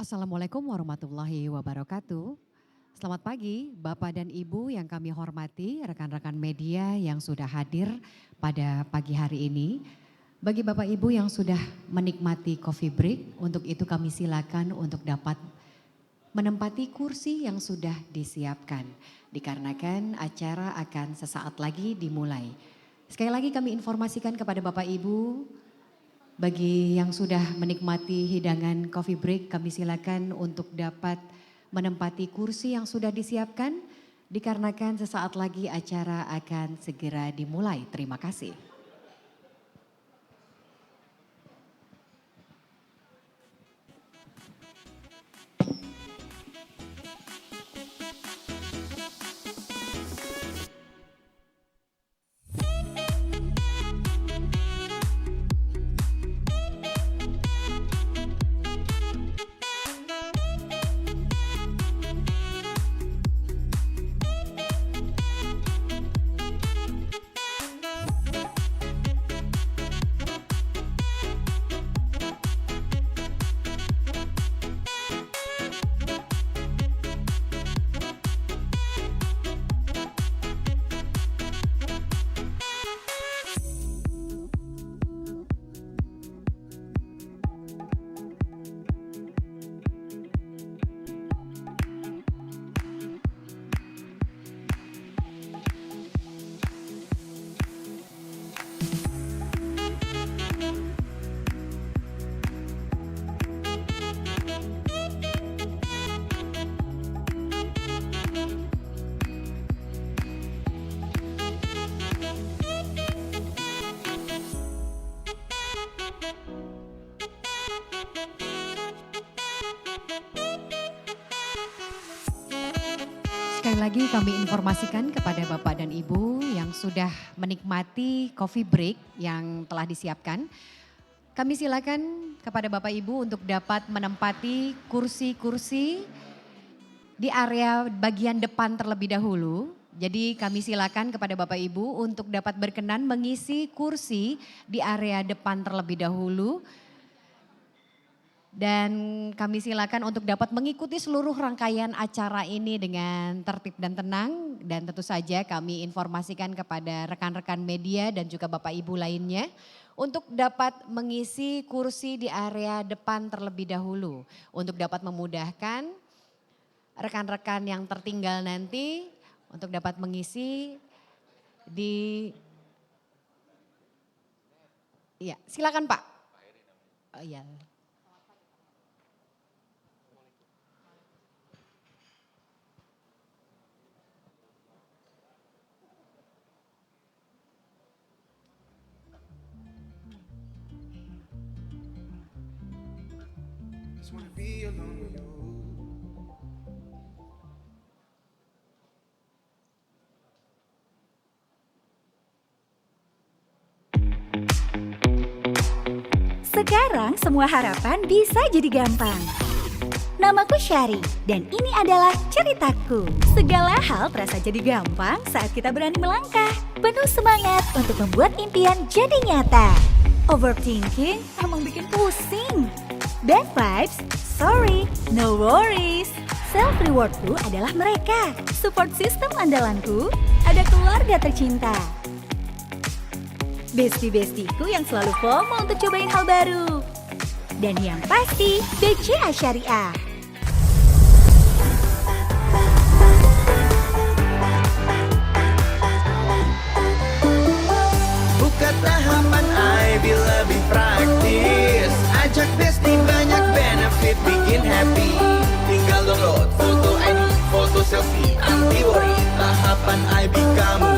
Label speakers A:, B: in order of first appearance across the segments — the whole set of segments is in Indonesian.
A: Assalamualaikum warahmatullahi wabarakatuh. Selamat pagi Bapak dan Ibu yang kami hormati, rekan-rekan media yang sudah hadir pada pagi hari ini. Bagi Bapak Ibu yang sudah menikmati coffee break, untuk itu kami silakan untuk dapat menempati kursi yang sudah disiapkan. Dikarenakan acara akan sesaat lagi dimulai. Sekali lagi kami informasikan kepada Bapak Ibu, bagi yang sudah menikmati hidangan coffee break, kami silakan untuk dapat menempati kursi yang sudah disiapkan, dikarenakan sesaat lagi acara akan segera dimulai. Terima kasih. Sekali lagi kami informasikan kepada Bapak dan Ibu yang sudah menikmati coffee break yang telah disiapkan. Kami silakan kepada Bapak Ibu untuk dapat menempati kursi-kursi di area bagian depan terlebih dahulu. Jadi kami silakan kepada Bapak Ibu untuk dapat berkenan mengisi kursi di area depan terlebih dahulu. Dan kami silakan untuk dapat mengikuti seluruh rangkaian acara ini dengan tertib dan tenang. Dan tentu saja kami informasikan kepada rekan-rekan media dan juga Bapak Ibu lainnya untuk dapat mengisi kursi di area depan terlebih dahulu. Untuk dapat memudahkan rekan-rekan yang tertinggal nanti untuk dapat mengisi di... Iya, silakan Pak. Oh, iya.
B: Sekarang semua harapan bisa jadi gampang. Namaku Syari dan ini adalah ceritaku. Segala hal terasa jadi gampang saat kita berani melangkah. Penuh semangat untuk membuat impian jadi nyata. Overthinking emang bikin pusing. Bad vibes? Sorry, no worries. Self rewardku adalah mereka. Support system andalanku, ada keluarga tercinta. Bestie-bestiku yang selalu FOMO untuk cobain hal baru. Dan yang pasti, BCA Syariah.
C: Buka tahapan IB lebih praktis. Ajak bestie banyak benefit bikin happy. Tinggal download foto ID, foto selfie, anti worry. Tahapan IB kamu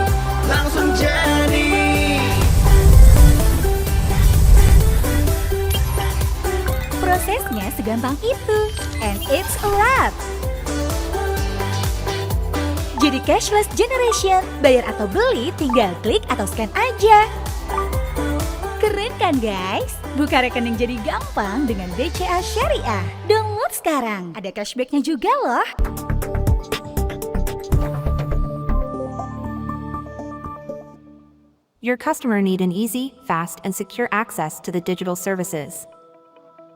C: langsung jadi.
B: Prosesnya segampang itu, and it's a wrap. Jadi cashless generation, bayar atau beli tinggal klik atau scan aja. Keren kan guys? Buka rekening jadi gampang dengan BCA Syariah. Download sekarang, ada cashbacknya juga loh.
D: Your customer need an easy, fast, and secure access to the digital services.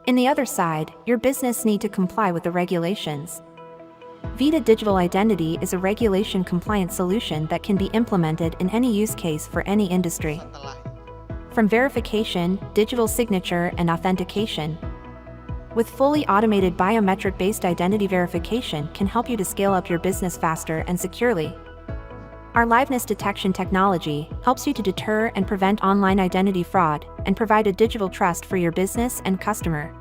D: In the other side, your business need to comply with the regulations. Vita Digital Identity is a regulation-compliant solution that can be implemented in any use case for any industry. From verification, digital signature, and authentication. With fully automated biometric-based identity verification can help you to scale up your business faster and securely. Our liveness detection technology helps you to deter and prevent online identity fraud and provide a digital trust for your business and customer.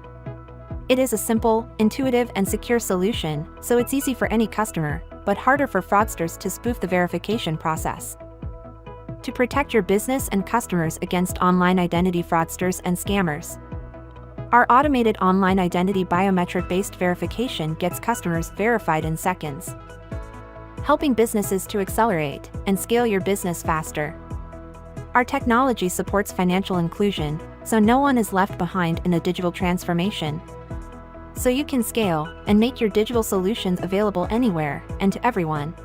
D: It is a simple, intuitive, and secure solution, so it's easy for any customer, but harder for fraudsters to spoof the verification process. To protect your business and customers against online identity fraudsters and scammers, our automated online identity biometric-based verification gets customers verified in seconds, helping businesses to accelerate and scale your business faster. Our technology supports financial inclusion, so no one is left behind in a digital transformation. So you can scale and make your digital solutions available anywhere and to everyone.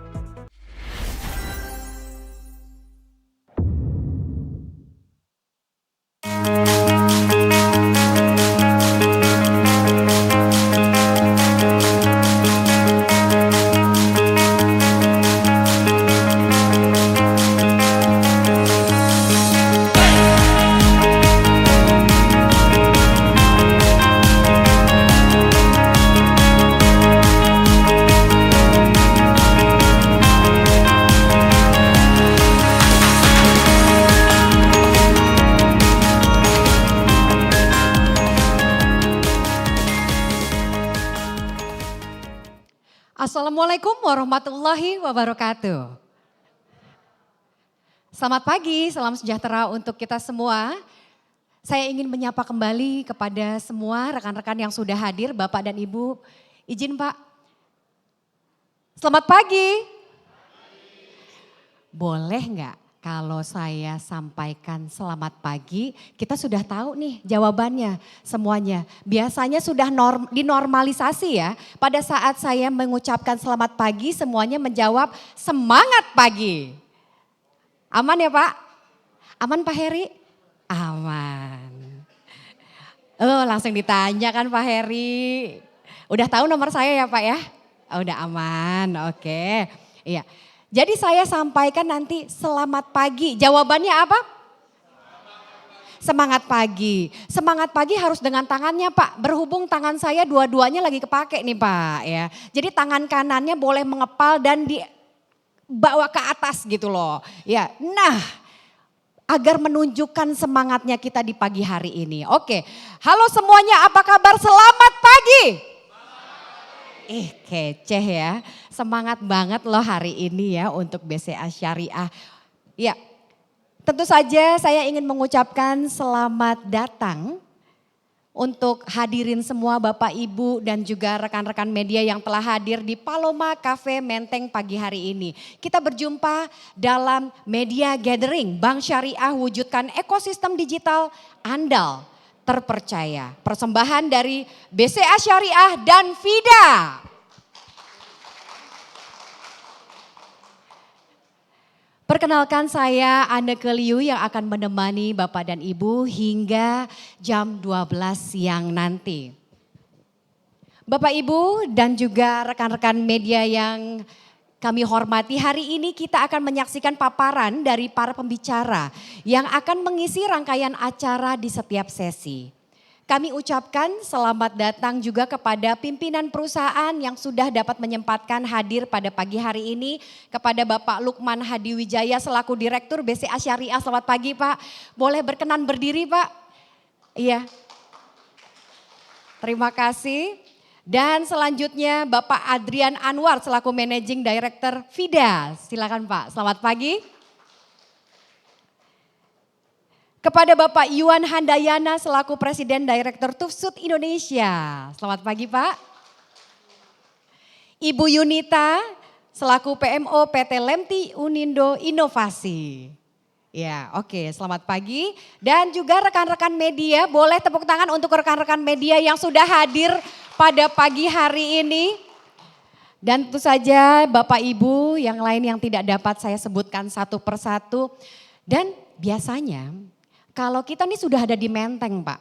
A: Assalamualaikum warahmatullahi wabarakatuh. Selamat pagi, salam sejahtera untuk kita semua. Saya ingin menyapa kembali kepada semua rekan-rekan yang sudah hadir, Bapak dan Ibu. Izin Pak. Selamat pagi. Boleh nggak kalau saya sampaikan selamat pagi, kita sudah tahu nih jawabannya semuanya. Biasanya sudah dinormalisasi ya. Pada saat saya mengucapkan selamat pagi, semuanya menjawab semangat pagi. Aman ya Pak? Aman Pak Heri? Aman. Oh langsung ditanya kan Pak Heri. Udah tahu nomor saya ya Pak ya? Oh, udah aman, oke. Iya. Jadi saya sampaikan nanti selamat pagi. Jawabannya apa? Semangat pagi. Semangat pagi harus dengan tangannya Pak. Berhubung tangan saya dua-duanya lagi kepake nih Pak ya. Jadi tangan kanannya boleh mengepal dan dibawa ke atas gitu loh. Ya, nah agar menunjukkan semangatnya kita di pagi hari ini. Oke, halo semuanya apa kabar? Selamat pagi. Keceh ya, semangat banget loh hari ini ya untuk BCA Syariah. Ya, tentu saja saya ingin mengucapkan selamat datang untuk hadirin semua Bapak Ibu dan juga rekan-rekan media yang telah hadir di Paloma Cafe Menteng pagi hari ini. Kita berjumpa dalam media gathering Bank Syariah wujudkan ekosistem digital andal terpercaya. Persembahan dari BCA Syariah dan FIDA. Perkenalkan saya Anneke Liu yang akan menemani Bapak dan Ibu hingga jam 12 siang nanti. Bapak Ibu dan juga rekan-rekan media yang kami hormati, hari ini kita akan menyaksikan paparan dari para pembicara yang akan mengisi rangkaian acara di setiap sesi. Kami ucapkan selamat datang juga kepada pimpinan perusahaan yang sudah dapat menyempatkan hadir pada pagi hari ini. Kepada Bapak Lukman Hadiwijaya selaku Direktur BCA Syariah, selamat pagi Pak. Boleh berkenan berdiri Pak? Iya. Terima kasih. Dan selanjutnya Bapak Adrian Anwar selaku Managing Director FIDA. Silakan Pak, selamat pagi. Kepada Bapak Yuan Handayana selaku Presiden Direktur Tufsut Indonesia. Selamat pagi Pak. Ibu Yunita selaku PMO PT Lemti Unindo Inovasi. Ya, oke, selamat pagi. Dan juga rekan-rekan media, boleh tepuk tangan untuk rekan-rekan media yang sudah hadir pada pagi hari ini. Dan tentu saja Bapak Ibu yang lain yang tidak dapat saya sebutkan satu persatu. Dan biasanya kalau kita nih sudah ada di Menteng Pak,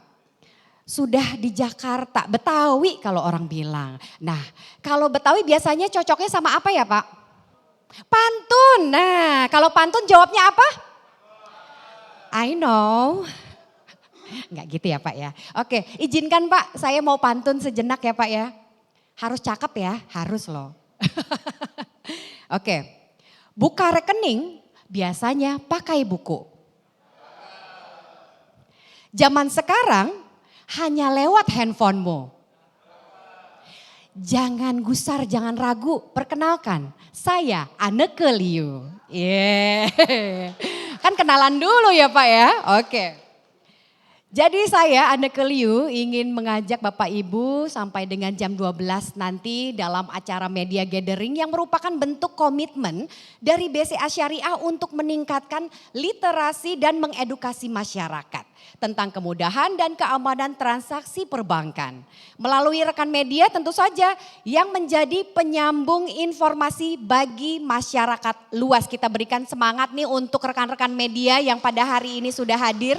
A: sudah di Jakarta, Betawi kalau orang bilang. Nah kalau Betawi biasanya cocoknya sama apa ya Pak? Pantun. Nah kalau pantun jawabnya apa? I know. Enggak gitu ya Pak ya. Oke, izinkan Pak, saya mau pantun sejenak ya Pak ya. Harus cakep ya, harus loh. Oke, buka rekening biasanya pakai buku. Zaman sekarang hanya lewat handphonemu. Jangan gusar, jangan ragu. Perkenalkan, saya Anneke Liu. Kan kenalan dulu ya Pak ya. Oke. Jadi saya Anneke Liu ingin mengajak Bapak Ibu sampai dengan jam 12 nanti dalam acara media gathering yang merupakan bentuk komitmen dari BCA Syariah untuk meningkatkan literasi dan mengedukasi masyarakat tentang kemudahan dan keamanan transaksi perbankan. Melalui rekan media tentu saja yang menjadi penyambung informasi bagi masyarakat luas. Kita berikan semangat nih untuk rekan-rekan media yang pada hari ini sudah hadir.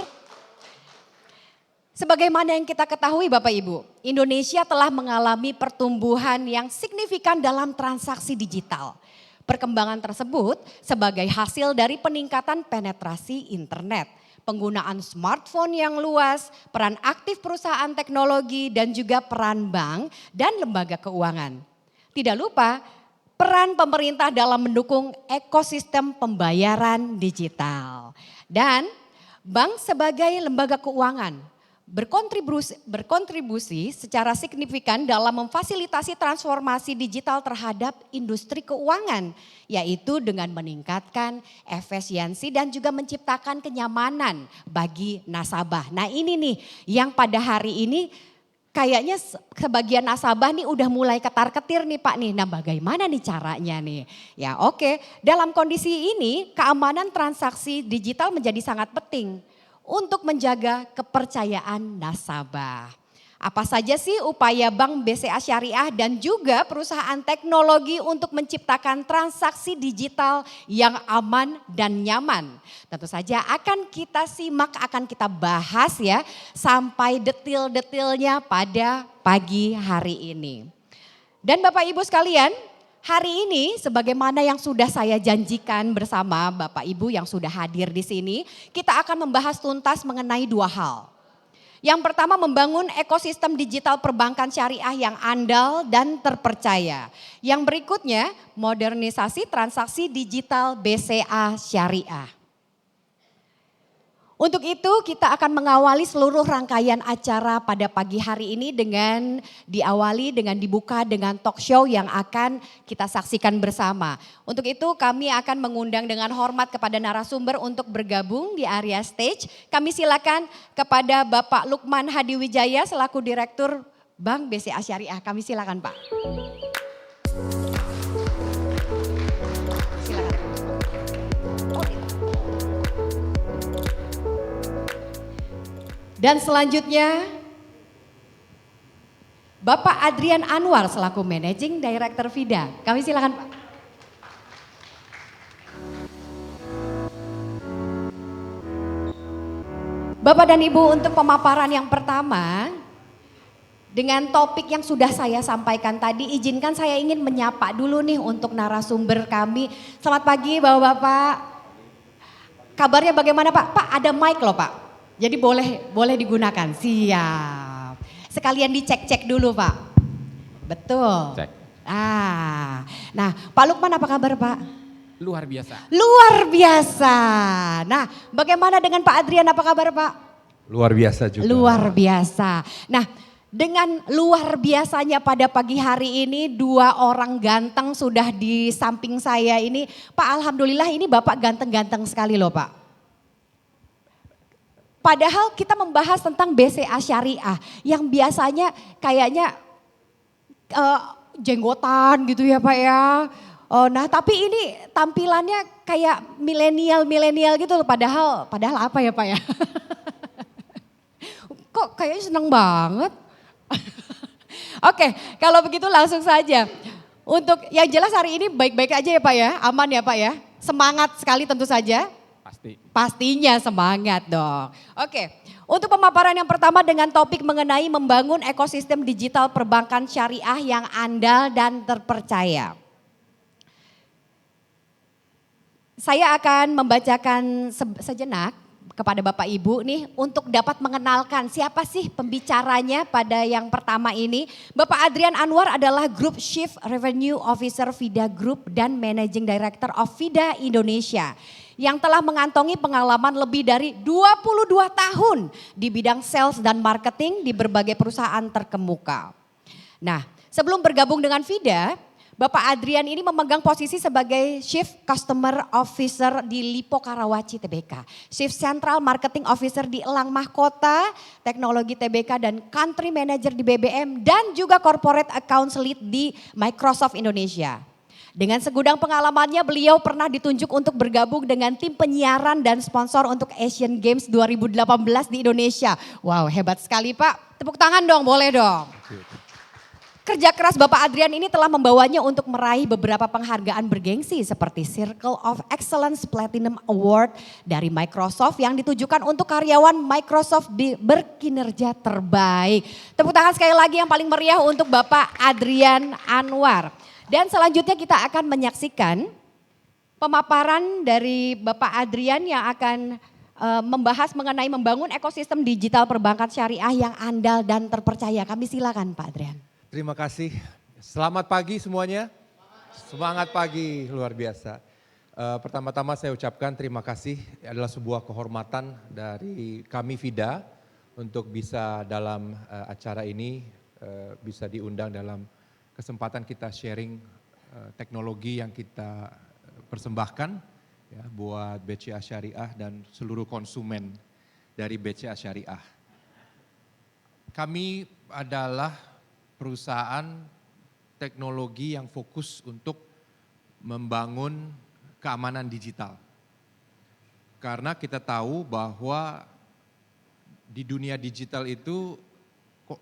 A: Sebagaimana yang kita ketahui Bapak Ibu, Indonesia telah mengalami pertumbuhan yang signifikan dalam transaksi digital. Perkembangan tersebut sebagai hasil dari peningkatan penetrasi internet, penggunaan smartphone yang luas, peran aktif perusahaan teknologi dan juga peran bank dan lembaga keuangan. Tidak lupa peran pemerintah dalam mendukung ekosistem pembayaran digital. Dan bank sebagai lembaga keuangan berkontribusi secara signifikan dalam memfasilitasi transformasi digital terhadap industri keuangan, yaitu dengan meningkatkan efisiensi dan juga menciptakan kenyamanan bagi nasabah. Nah ini nih yang pada hari ini kayaknya sebagian nasabah nih udah mulai ketar-ketir nih Pak nih. Nah bagaimana nih caranya nih? Ya oke, dalam kondisi ini keamanan transaksi digital menjadi sangat penting untuk menjaga kepercayaan nasabah. Apa saja sih upaya Bank BCA Syariah dan juga perusahaan teknologi untuk menciptakan transaksi digital yang aman dan nyaman? Tentu saja akan kita simak, akan kita bahas ya sampai detil-detilnya pada pagi hari ini. Dan Bapak Ibu sekalian, hari ini sebagaimana yang sudah saya janjikan bersama Bapak Ibu yang sudah hadir di sini, kita akan membahas tuntas mengenai dua hal. Yang pertama membangun ekosistem digital perbankan syariah yang andal dan terpercaya. Yang berikutnya modernisasi transaksi digital BCA Syariah. Untuk itu kita akan mengawali seluruh rangkaian acara pada pagi hari ini dengan dibuka dengan talk show yang akan kita saksikan bersama. Untuk itu kami akan mengundang dengan hormat kepada narasumber untuk bergabung di area stage. Kami silakan kepada Bapak Lukman Hadiwijaya selaku Direktur Bank BCA Syariah. Kami silakan Pak. Dan selanjutnya Bapak Adrian Anwar selaku Managing Director FIDA. Kami silakan Pak. Bapak dan Ibu, untuk pemaparan yang pertama dengan topik yang sudah saya sampaikan tadi, izinkan saya ingin menyapa dulu nih untuk narasumber kami. Selamat pagi Bapak-bapak. Kabarnya bagaimana Pak? Pak ada mic loh Pak. Jadi boleh digunakan. Siap. Sekalian dicek-cek dulu Pak. Betul.
E: Cek.
A: Nah Pak Lukman apa kabar Pak?
E: Luar biasa.
A: Luar biasa. Nah bagaimana dengan Pak Adrian apa kabar Pak?
E: Luar biasa juga.
A: Luar biasa. Nah dengan luar biasanya pada pagi hari ini 2 orang ganteng sudah di samping saya ini. Pak alhamdulillah ini Bapak ganteng-ganteng sekali loh Pak. Padahal kita membahas tentang BCA Syariah yang biasanya kayaknya jenggotan gitu ya Pak ya. Nah tapi ini tampilannya kayak milenial gitu loh, padahal apa ya Pak ya? Kok kayaknya seneng banget. Oke, kalau begitu langsung saja. Untuk yang jelas hari ini baik-baik aja ya Pak ya, aman ya Pak ya. Semangat sekali tentu saja.
E: Pasti.
A: Pastinya semangat dong. Oke, untuk pemaparan yang pertama dengan topik mengenai membangun ekosistem digital perbankan syariah yang andal dan terpercaya. Saya akan membacakan sejenak kepada Bapak Ibu nih untuk dapat mengenalkan siapa sih pembicaranya pada yang pertama ini. Bapak Adrian Anwar adalah Group Chief Revenue Officer FIDA Group dan Managing Director of FIDA Indonesia yang telah mengantongi pengalaman lebih dari 22 tahun di bidang sales dan marketing di berbagai perusahaan terkemuka. Nah, sebelum bergabung dengan FIDA, Bapak Adrian ini memegang posisi sebagai Chief Customer Officer di Lipo Karawaci TBK, Chief Central Marketing Officer di Elang Mahkota, Teknologi TBK dan Country Manager di BBM dan juga Corporate Accounts Lead di Microsoft Indonesia. Dengan segudang pengalamannya beliau pernah ditunjuk untuk bergabung dengan tim penyiaran dan sponsor untuk Asian Games 2018 di Indonesia. Wow, hebat sekali Pak. Tepuk tangan dong, boleh dong. Kerja keras Bapak Adrian ini telah membawanya untuk meraih beberapa penghargaan bergengsi seperti Circle of Excellence Platinum Award dari Microsoft yang ditujukan untuk karyawan Microsoft berkinerja terbaik. Tepuk tangan sekali lagi yang paling meriah untuk Bapak Adrian Anwar. Dan selanjutnya kita akan menyaksikan pemaparan dari Bapak Adrian yang akan membahas mengenai membangun ekosistem digital perbankan syariah yang andal dan terpercaya. Kami silakan Pak Adrian.
E: Terima kasih. Selamat pagi semuanya. Semangat pagi, luar biasa. Pertama-tama saya ucapkan terima kasih. Adalah sebuah kehormatan dari kami FIDA untuk bisa dalam acara ini bisa diundang dalam kesempatan kita sharing teknologi yang kita persembahkan ya, buat BCA Syariah dan seluruh konsumen dari BCA Syariah. Kami adalah perusahaan teknologi yang fokus untuk membangun keamanan digital. Karena kita tahu bahwa di dunia digital itu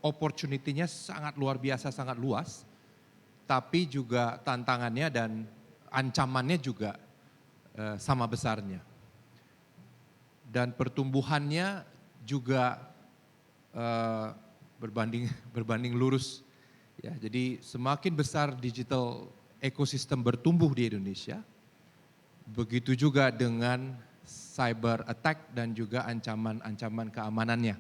E: opportunity-nya sangat luar biasa, sangat luas. Tapi juga tantangannya dan ancamannya juga sama besarnya. Dan pertumbuhannya juga berbanding lurus. Ya, jadi semakin besar digital ekosistem bertumbuh di Indonesia, begitu juga dengan cyber attack dan juga ancaman-ancaman keamanannya.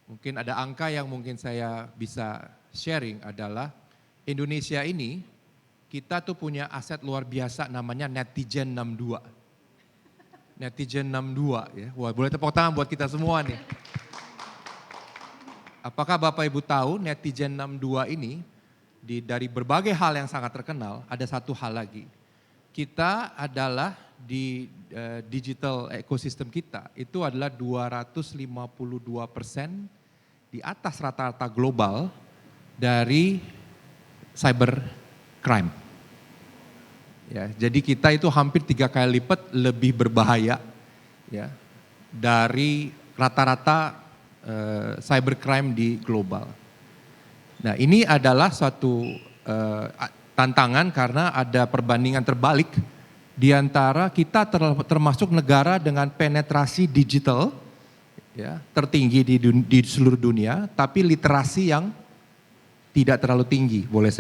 E: Mungkin ada angka yang mungkin saya bisa sharing adalah Indonesia ini, kita tuh punya aset luar biasa namanya netizen 62. netizen 62 ya. Wah, boleh tepuk tangan buat kita semua nih. Apakah Bapak Ibu tahu netizen 62 ini dari berbagai hal yang sangat terkenal, ada satu hal lagi. Kita adalah di digital ekosistem kita itu adalah 252% di atas rata-rata global dari cyber crime. Ya, jadi kita itu hampir 3 kali lipat lebih berbahaya ya dari rata-rata cybercrime di global. Nah, ini adalah suatu tantangan karena ada perbandingan terbalik di antara kita termasuk negara dengan penetrasi digital ya, tertinggi di seluruh dunia, tapi literasi yang tidak terlalu tinggi, boleh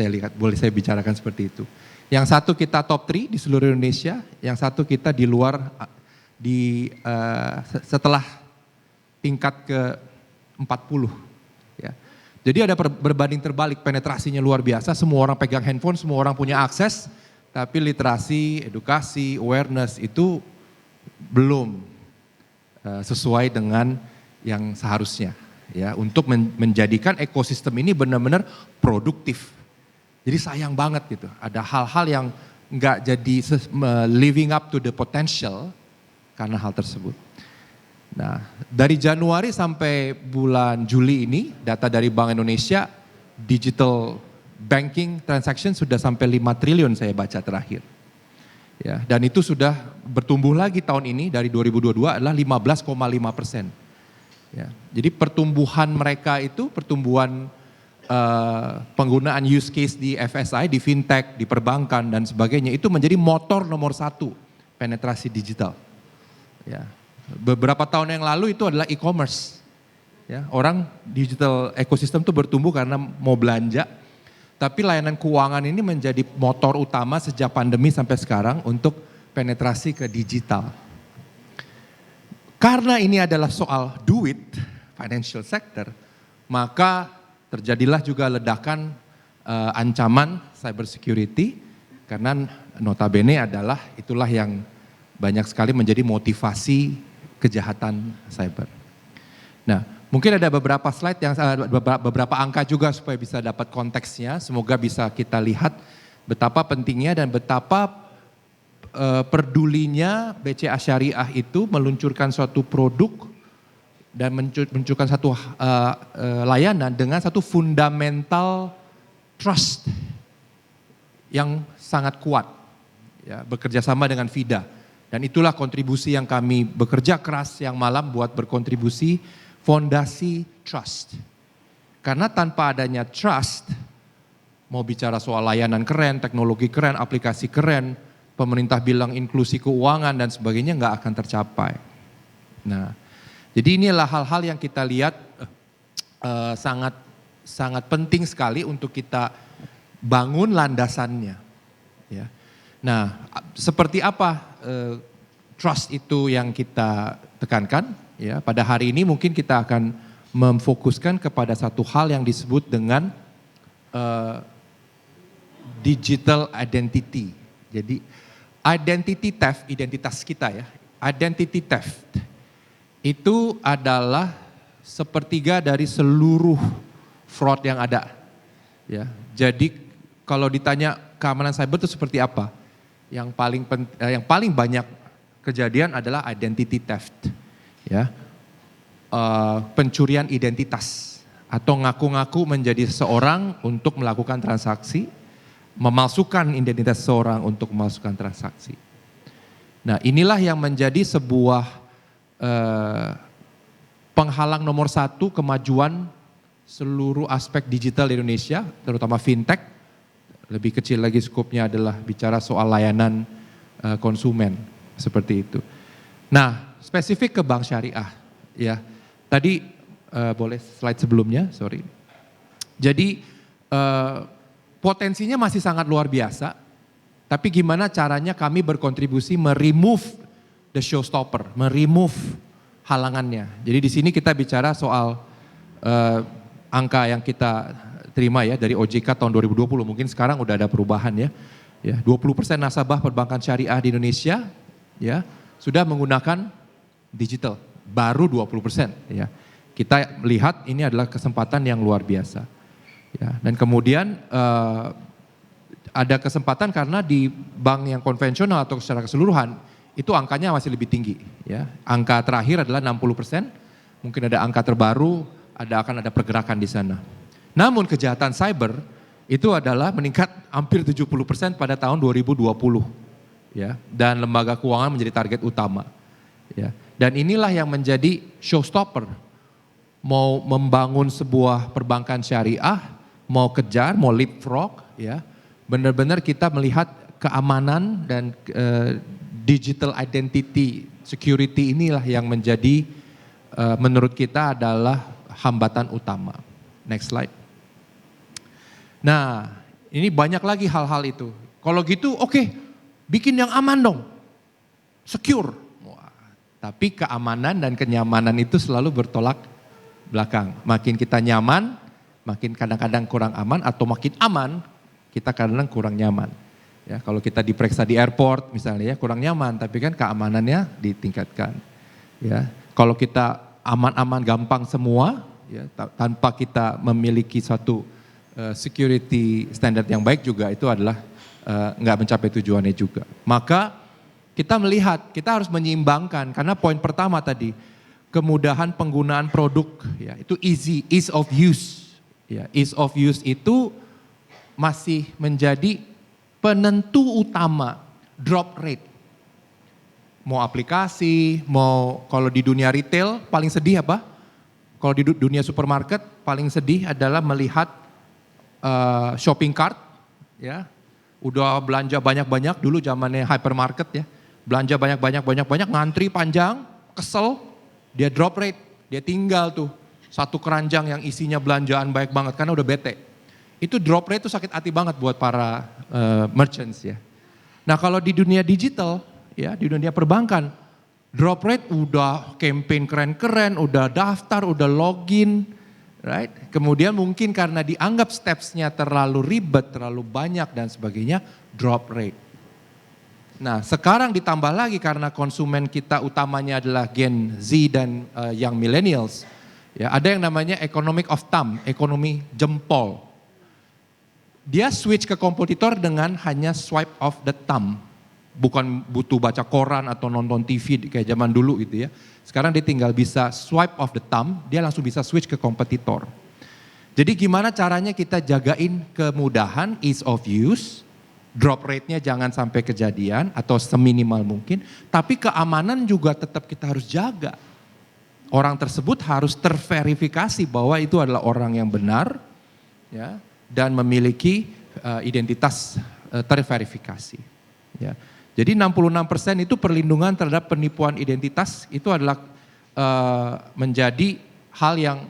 E: saya bicarakan seperti itu. Yang satu kita top 3 di seluruh Indonesia, yang satu kita di luar setelah tingkat ke 40 ya. Jadi ada berbanding terbalik, penetrasinya luar biasa, semua orang pegang handphone, semua orang punya akses, tapi literasi, edukasi, awareness itu belum sesuai dengan yang seharusnya ya, untuk menjadikan ekosistem ini benar-benar produktif. Jadi sayang banget gitu, ada hal-hal yang nggak jadi living up to the potential karena hal tersebut. Nah, dari Januari sampai bulan Juli ini, data dari Bank Indonesia, digital banking transaction sudah sampai 5 triliun saya baca terakhir. Ya, dan itu sudah bertumbuh lagi tahun ini, dari 2022 adalah 15,5%. Ya, jadi pertumbuhan mereka itu, pertumbuhan penggunaan use case di FSI, di fintech, di perbankan dan sebagainya, itu menjadi motor nomor 1 penetrasi digital. Ya. Beberapa tahun yang lalu itu adalah e-commerce. Ya, orang digital ekosistem itu bertumbuh karena mau belanja, tapi layanan keuangan ini menjadi motor utama sejak pandemi sampai sekarang untuk penetrasi ke digital. Karena ini adalah soal duit, financial sector, maka terjadilah juga ledakan ancaman cyber security, karena notabene adalah itulah yang banyak sekali menjadi motivasi kejahatan cyber. Nah, mungkin ada beberapa slide yang beberapa angka juga supaya bisa dapat konteksnya. Semoga bisa kita lihat betapa pentingnya dan betapa pedulinya BCA Syariah itu meluncurkan suatu produk dan meluncurkan satu layanan dengan satu fundamental trust yang sangat kuat. Ya, bekerja sama dengan FIDA. Dan itulah kontribusi yang kami bekerja keras yang malam buat berkontribusi, fondasi trust. Karena tanpa adanya trust, mau bicara soal layanan keren, teknologi keren, aplikasi keren, pemerintah bilang inklusi keuangan dan sebagainya nggak akan tercapai. Nah, jadi inilah hal-hal yang kita lihat sangat penting sekali untuk kita bangun landasannya. Ya. Nah, seperti apa trust itu yang kita tekankan? Ya, pada hari ini mungkin kita akan memfokuskan kepada satu hal yang disebut dengan digital identity. Jadi identity theft, identitas kita ya, identity theft itu adalah sepertiga dari seluruh fraud yang ada. Ya, jadi kalau ditanya keamanan cyber itu seperti apa? Yang paling banyak kejadian adalah identity theft, ya, pencurian identitas atau ngaku-ngaku menjadi seseorang untuk melakukan transaksi, memalsukan identitas seseorang untuk memalsukan transaksi. Nah, inilah yang menjadi sebuah penghalang nomor 1 kemajuan seluruh aspek digital di Indonesia, terutama fintech. Lebih kecil lagi skupnya adalah bicara soal layanan konsumen, seperti itu. Nah, spesifik ke Bank Syariah, ya. Tadi boleh slide sebelumnya, sorry. Jadi potensinya masih sangat luar biasa, tapi gimana caranya kami berkontribusi remove the showstopper, remove halangannya. Jadi di sini kita bicara soal angka yang kita terima ya dari OJK tahun 2020, mungkin sekarang udah ada perubahan ya. Ya, 20% nasabah perbankan syariah di Indonesia ya sudah menggunakan digital, baru 20% ya. Kita melihat ini adalah kesempatan yang luar biasa. Ya, dan kemudian ada kesempatan karena di bank yang konvensional atau secara keseluruhan itu angkanya masih lebih tinggi ya. Angka terakhir adalah 60%, mungkin ada angka terbaru, akan ada pergerakan di sana. Namun kejahatan cyber itu adalah meningkat hampir 70% pada tahun 2020 ya, dan lembaga keuangan menjadi target utama ya. Dan inilah yang menjadi showstopper. Mau membangun sebuah perbankan syariah, mau kejar, mau leapfrog ya. Benar-benar kita melihat keamanan dan digital identity security inilah yang menjadi menurut kita adalah hambatan utama. Next slide. Nah, ini banyak lagi hal-hal itu. Kalau gitu oke, bikin yang aman dong. Secure. Wah, tapi keamanan dan kenyamanan itu selalu bertolak belakang. Makin kita nyaman, makin kadang-kadang kurang aman, atau makin aman, kita kadang-kadang kurang nyaman. Ya, kalau kita diperiksa di airport misalnya ya kurang nyaman, tapi kan keamanannya ditingkatkan. Ya, kalau kita aman-aman gampang semua, ya, tanpa kita memiliki suatu security standard yang baik juga itu adalah nggak mencapai tujuannya juga. Maka kita melihat, kita harus menyeimbangkan karena poin pertama tadi kemudahan penggunaan produk, ya itu ease of use. Ya, ease of use itu masih menjadi penentu utama drop rate. Mau aplikasi, mau kalau di dunia retail paling sedih apa? Kalau di dunia supermarket paling sedih adalah melihat shopping cart, ya udah belanja banyak-banyak dulu zamannya hypermarket ya, belanja banyak-banyak ngantri panjang, kesel, dia drop rate, dia tinggal tuh satu keranjang yang isinya belanjaan baik banget karena udah bete. Itu drop rate itu sakit hati banget buat para merchants ya. Nah kalau di dunia digital ya, di dunia perbankan, drop rate udah campaign keren-keren, udah daftar, udah login, right? Kemudian mungkin karena dianggap steps-nya terlalu ribet, terlalu banyak dan sebagainya, drop rate. Nah sekarang ditambah lagi karena konsumen kita utamanya adalah Gen Z dan young millennials, ya ada yang namanya economic of thumb, ekonomi jempol. Dia switch ke kompetitor dengan hanya swipe of the thumb. Bukan butuh baca koran atau nonton TV kayak zaman dulu gitu ya. Sekarang dia tinggal bisa swipe of the thumb, dia langsung bisa switch ke kompetitor. Jadi gimana caranya kita jagain kemudahan, ease of use, drop rate-nya jangan sampai kejadian atau seminimal mungkin. Tapi keamanan juga tetap kita harus jaga. Orang tersebut harus terverifikasi bahwa itu adalah orang yang benar ya, dan memiliki identitas terverifikasi. Ya. Jadi 66% itu perlindungan terhadap penipuan identitas itu adalah menjadi hal yang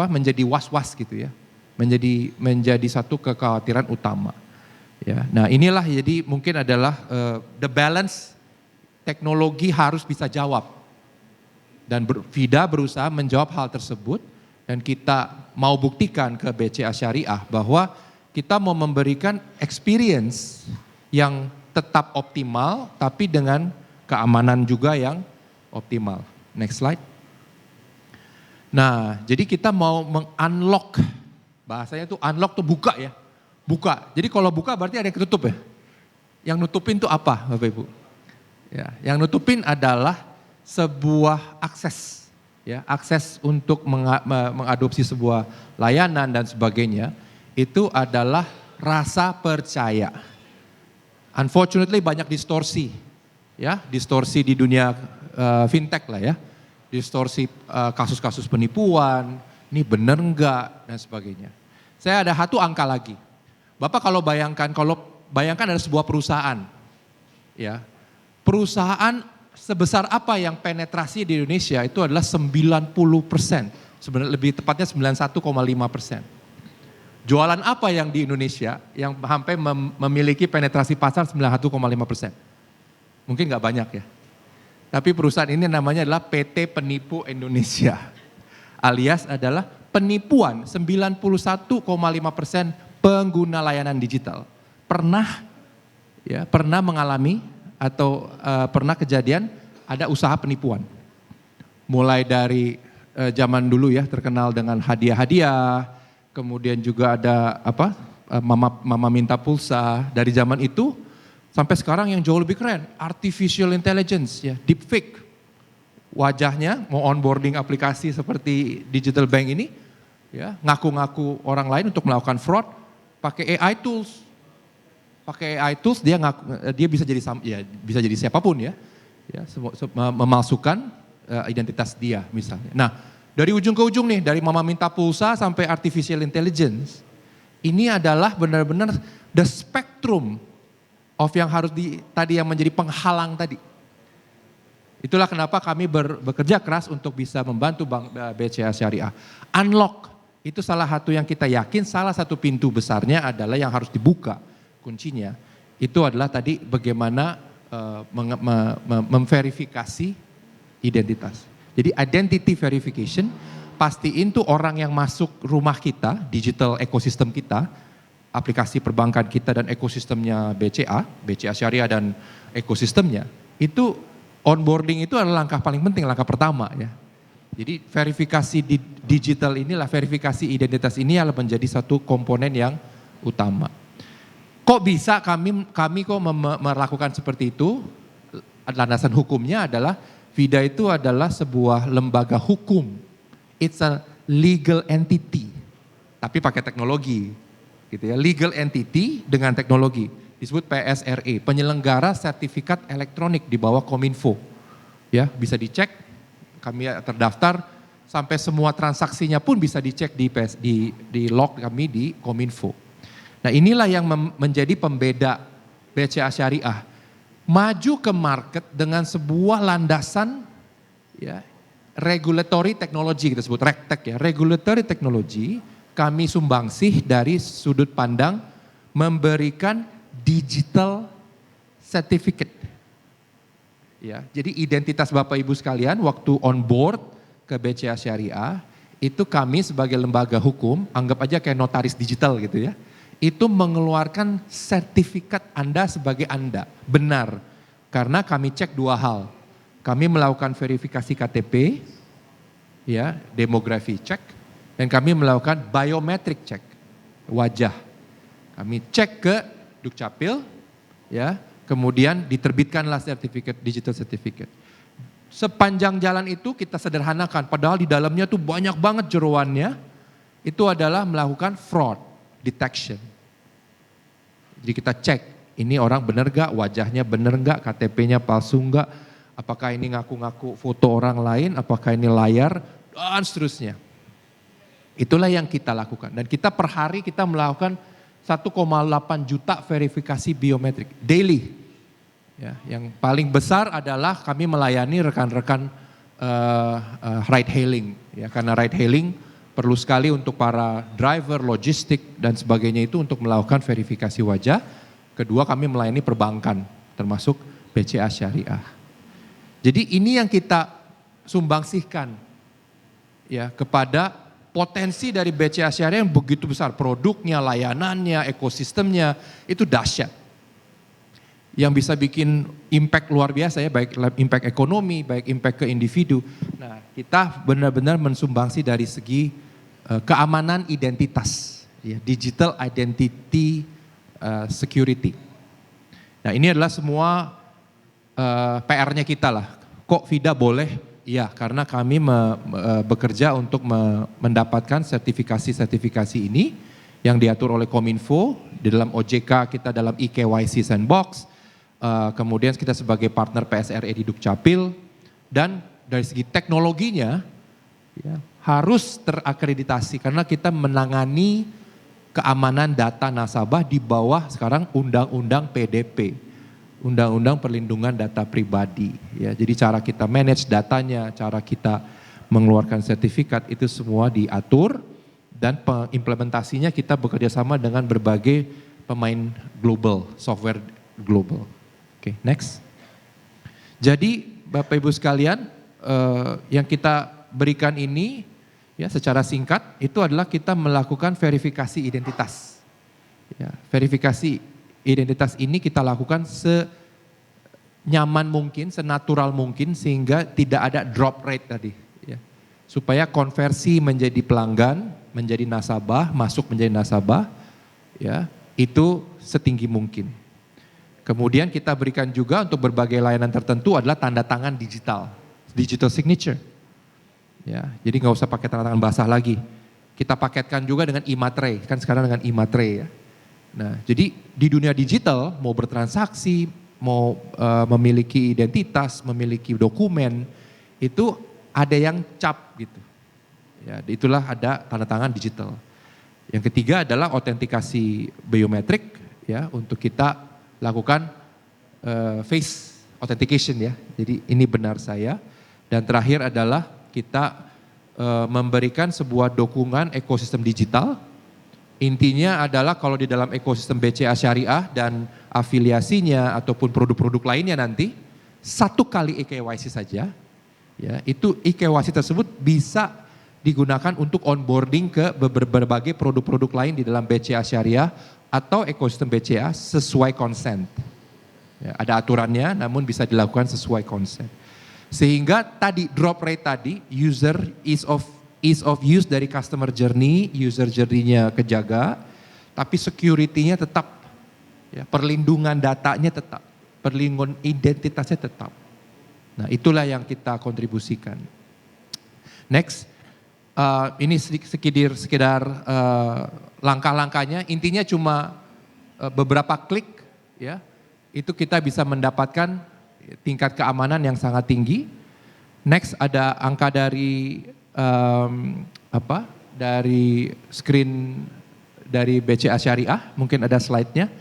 E: menjadi was-was gitu ya, menjadi satu kekhawatiran utama. Ya. Nah inilah jadi mungkin adalah the balance teknologi harus bisa jawab dan FIDA berusaha menjawab hal tersebut. Dan kita mau buktikan ke BCA Syariah bahwa kita mau memberikan experience yang tetap optimal tapi dengan keamanan juga yang optimal. Next slide. Nah jadi kita mau meng-unlock, bahasanya tuh unlock tuh buka ya. Buka, jadi kalau buka berarti ada yang ketutup ya. Yang nutupin tuh apa Bapak Ibu? Ya, yang nutupin adalah sebuah akses. Ya, akses untuk mengadopsi sebuah layanan dan sebagainya itu adalah rasa percaya. Unfortunately banyak distorsi, ya distorsi di dunia fintech lah ya, distorsi kasus-kasus penipuan, ini benar enggak dan sebagainya. Saya ada satu angka lagi, Bapak kalau bayangkan ada sebuah perusahaan, ya perusahaan sebesar apa yang penetrasi di Indonesia itu adalah 90%, sebenarnya lebih tepatnya 91,5%. Jualan apa yang di Indonesia yang sampai memiliki penetrasi pasar 91,5%? Mungkin nggak banyak ya. Tapi perusahaan ini namanya adalah PT Penipu Indonesia. Alias adalah penipuan 91,5% pengguna layanan digital. Pernah mengalami atau pernah kejadian ada usaha penipuan. Mulai dari zaman dulu ya terkenal dengan hadiah-hadiah, kemudian juga ada mama minta pulsa. Dari zaman itu sampai sekarang yang jauh lebih keren, artificial intelligence ya, deepfake. Wajahnya mau onboarding aplikasi seperti digital bank ini, ya ngaku-ngaku orang lain untuk melakukan fraud, pakai AI tools. Pakai AI tools dia bisa jadi siapapun ya memalsukan identitas dia misalnya. Nah, dari ujung ke ujung nih, dari mama minta pulsa sampai artificial intelligence, ini adalah benar-benar the spectrum of yang harus tadi yang menjadi penghalang tadi. Itulah kenapa kami bekerja keras untuk bisa membantu Bank BCA Syariah. Unlock, itu salah satu yang kita yakin, salah satu pintu besarnya adalah yang harus dibuka, kuncinya. Itu adalah tadi bagaimana memverifikasi identitas. Jadi identity verification, pastiin tuh orang yang masuk rumah kita, digital ekosistem kita, aplikasi perbankan kita dan ekosistemnya BCA Syariah dan ekosistemnya, itu onboarding itu adalah langkah paling penting, langkah pertama ya. Jadi verifikasi digital inilah, verifikasi identitas ini adalah menjadi satu komponen yang utama. Kok bisa kami kok melakukan seperti itu? Landasan hukumnya adalah VIDA itu adalah sebuah lembaga hukum. It's a legal entity, tapi pakai teknologi, gitu ya. Legal entity dengan teknologi disebut PSRE, penyelenggara sertifikat elektronik di bawah Kominfo. Ya, bisa dicek. Kami terdaftar sampai semua transaksinya pun bisa dicek di log kami di Kominfo. Nah, inilah yang menjadi pembeda BCA Syariah. Maju ke market dengan sebuah landasan ya, regulatory technology, kita sebut RegTech ya. Regulatory technology kami sumbangsih dari sudut pandang memberikan digital certificate. Ya, jadi identitas Bapak Ibu sekalian waktu on board ke BCA Syariah, itu kami sebagai lembaga hukum, anggap aja kayak notaris digital gitu ya. Itu mengeluarkan sertifikat Anda sebagai Anda. Benar, karena kami cek dua hal. Kami melakukan verifikasi KTP, ya, demografi cek, dan kami melakukan biometric check, wajah. Kami cek ke Dukcapil, ya, kemudian diterbitkanlah sertifikat, digital certificate. Sepanjang jalan itu kita sederhanakan, padahal di dalamnya tuh banyak banget jeroannya, itu adalah melakukan fraud detection. Jadi kita cek, ini orang benar gak, wajahnya benar gak, KTP-nya palsu gak, apakah ini ngaku-ngaku foto orang lain, apakah ini layar, dan seterusnya. Itulah yang kita lakukan. Dan kita per hari kita melakukan 1,8 juta verifikasi biometrik daily. Ya, yang paling besar adalah kami melayani rekan-rekan ride hailing. Ya, karena ride hailing perlu sekali untuk para driver, logistik dan sebagainya itu untuk melakukan verifikasi wajah. Kedua, kami melayani perbankan termasuk BCA Syariah. Jadi ini yang kita sumbangsihkan ya kepada potensi dari BCA Syariah yang begitu besar, produknya, layanannya, ekosistemnya itu dahsyat. Yang bisa bikin impact luar biasa ya, baik impact ekonomi, baik impact ke individu. Nah, kita benar-benar mensumbangsi dari segi keamanan identitas, ya, digital identity security. Nah, ini adalah semua PR-nya kita lah. Kok VIDA boleh? Iya, karena kami bekerja untuk mendapatkan sertifikasi-sertifikasi ini yang diatur oleh Kominfo, di dalam OJK kita dalam eKYC Sandbox, kemudian kita sebagai partner PSRE di Dukcapil, dan dari segi teknologinya ya, harus terakreditasi karena kita menangani keamanan data nasabah di bawah sekarang Undang-Undang PDP, Undang-Undang Perlindungan Data Pribadi. Ya, jadi cara kita manage datanya, cara kita mengeluarkan sertifikat itu semua diatur dan implementasinya kita bekerja sama dengan berbagai pemain global, software global. Oke, next. Jadi Bapak Ibu sekalian, yang kita berikan ini ya secara singkat itu adalah kita melakukan verifikasi identitas. Ya, verifikasi identitas ini kita lakukan senyaman mungkin, senatural mungkin sehingga tidak ada drop rate tadi. Ya. Supaya konversi menjadi pelanggan, menjadi nasabah, masuk menjadi nasabah, ya itu setinggi mungkin. Kemudian kita berikan juga untuk berbagai layanan tertentu adalah tanda tangan digital, digital signature. Ya, jadi nggak usah pakai tanda tangan basah lagi. Kita paketkan juga dengan e-materai, kan sekarang dengan e-materai ya. Nah, jadi di dunia digital mau bertransaksi, mau memiliki identitas, memiliki dokumen, itu ada yang cap gitu. Ya, itulah ada tanda tangan digital. Yang ketiga adalah autentikasi biometrik ya untuk kita lakukan face authentication ya. Jadi ini benar saya. Dan terakhir adalah kita memberikan sebuah dukungan ekosistem digital. Intinya adalah kalau di dalam ekosistem BCA Syariah dan afiliasinya ataupun produk-produk lainnya nanti, satu kali eKYC saja, ya itu eKYC tersebut bisa digunakan untuk onboarding ke berbagai produk-produk lain di dalam BCA Syariah atau ekosistem BCA sesuai consent. Ya, ada aturannya namun bisa dilakukan sesuai consent. Sehingga tadi drop rate tadi, user ease of use dari customer journey, user journey-nya kejaga, tapi security-nya tetap, ya, perlindungan datanya tetap, perlindungan identitasnya tetap. Nah itulah yang kita kontribusikan. Next, ini sekedar langkah-langkahnya, intinya cuma beberapa klik, ya, itu kita bisa mendapatkan tingkat keamanan yang sangat tinggi. Next ada angka dari dari screen dari BCA Syariah, mungkin ada slide-nya.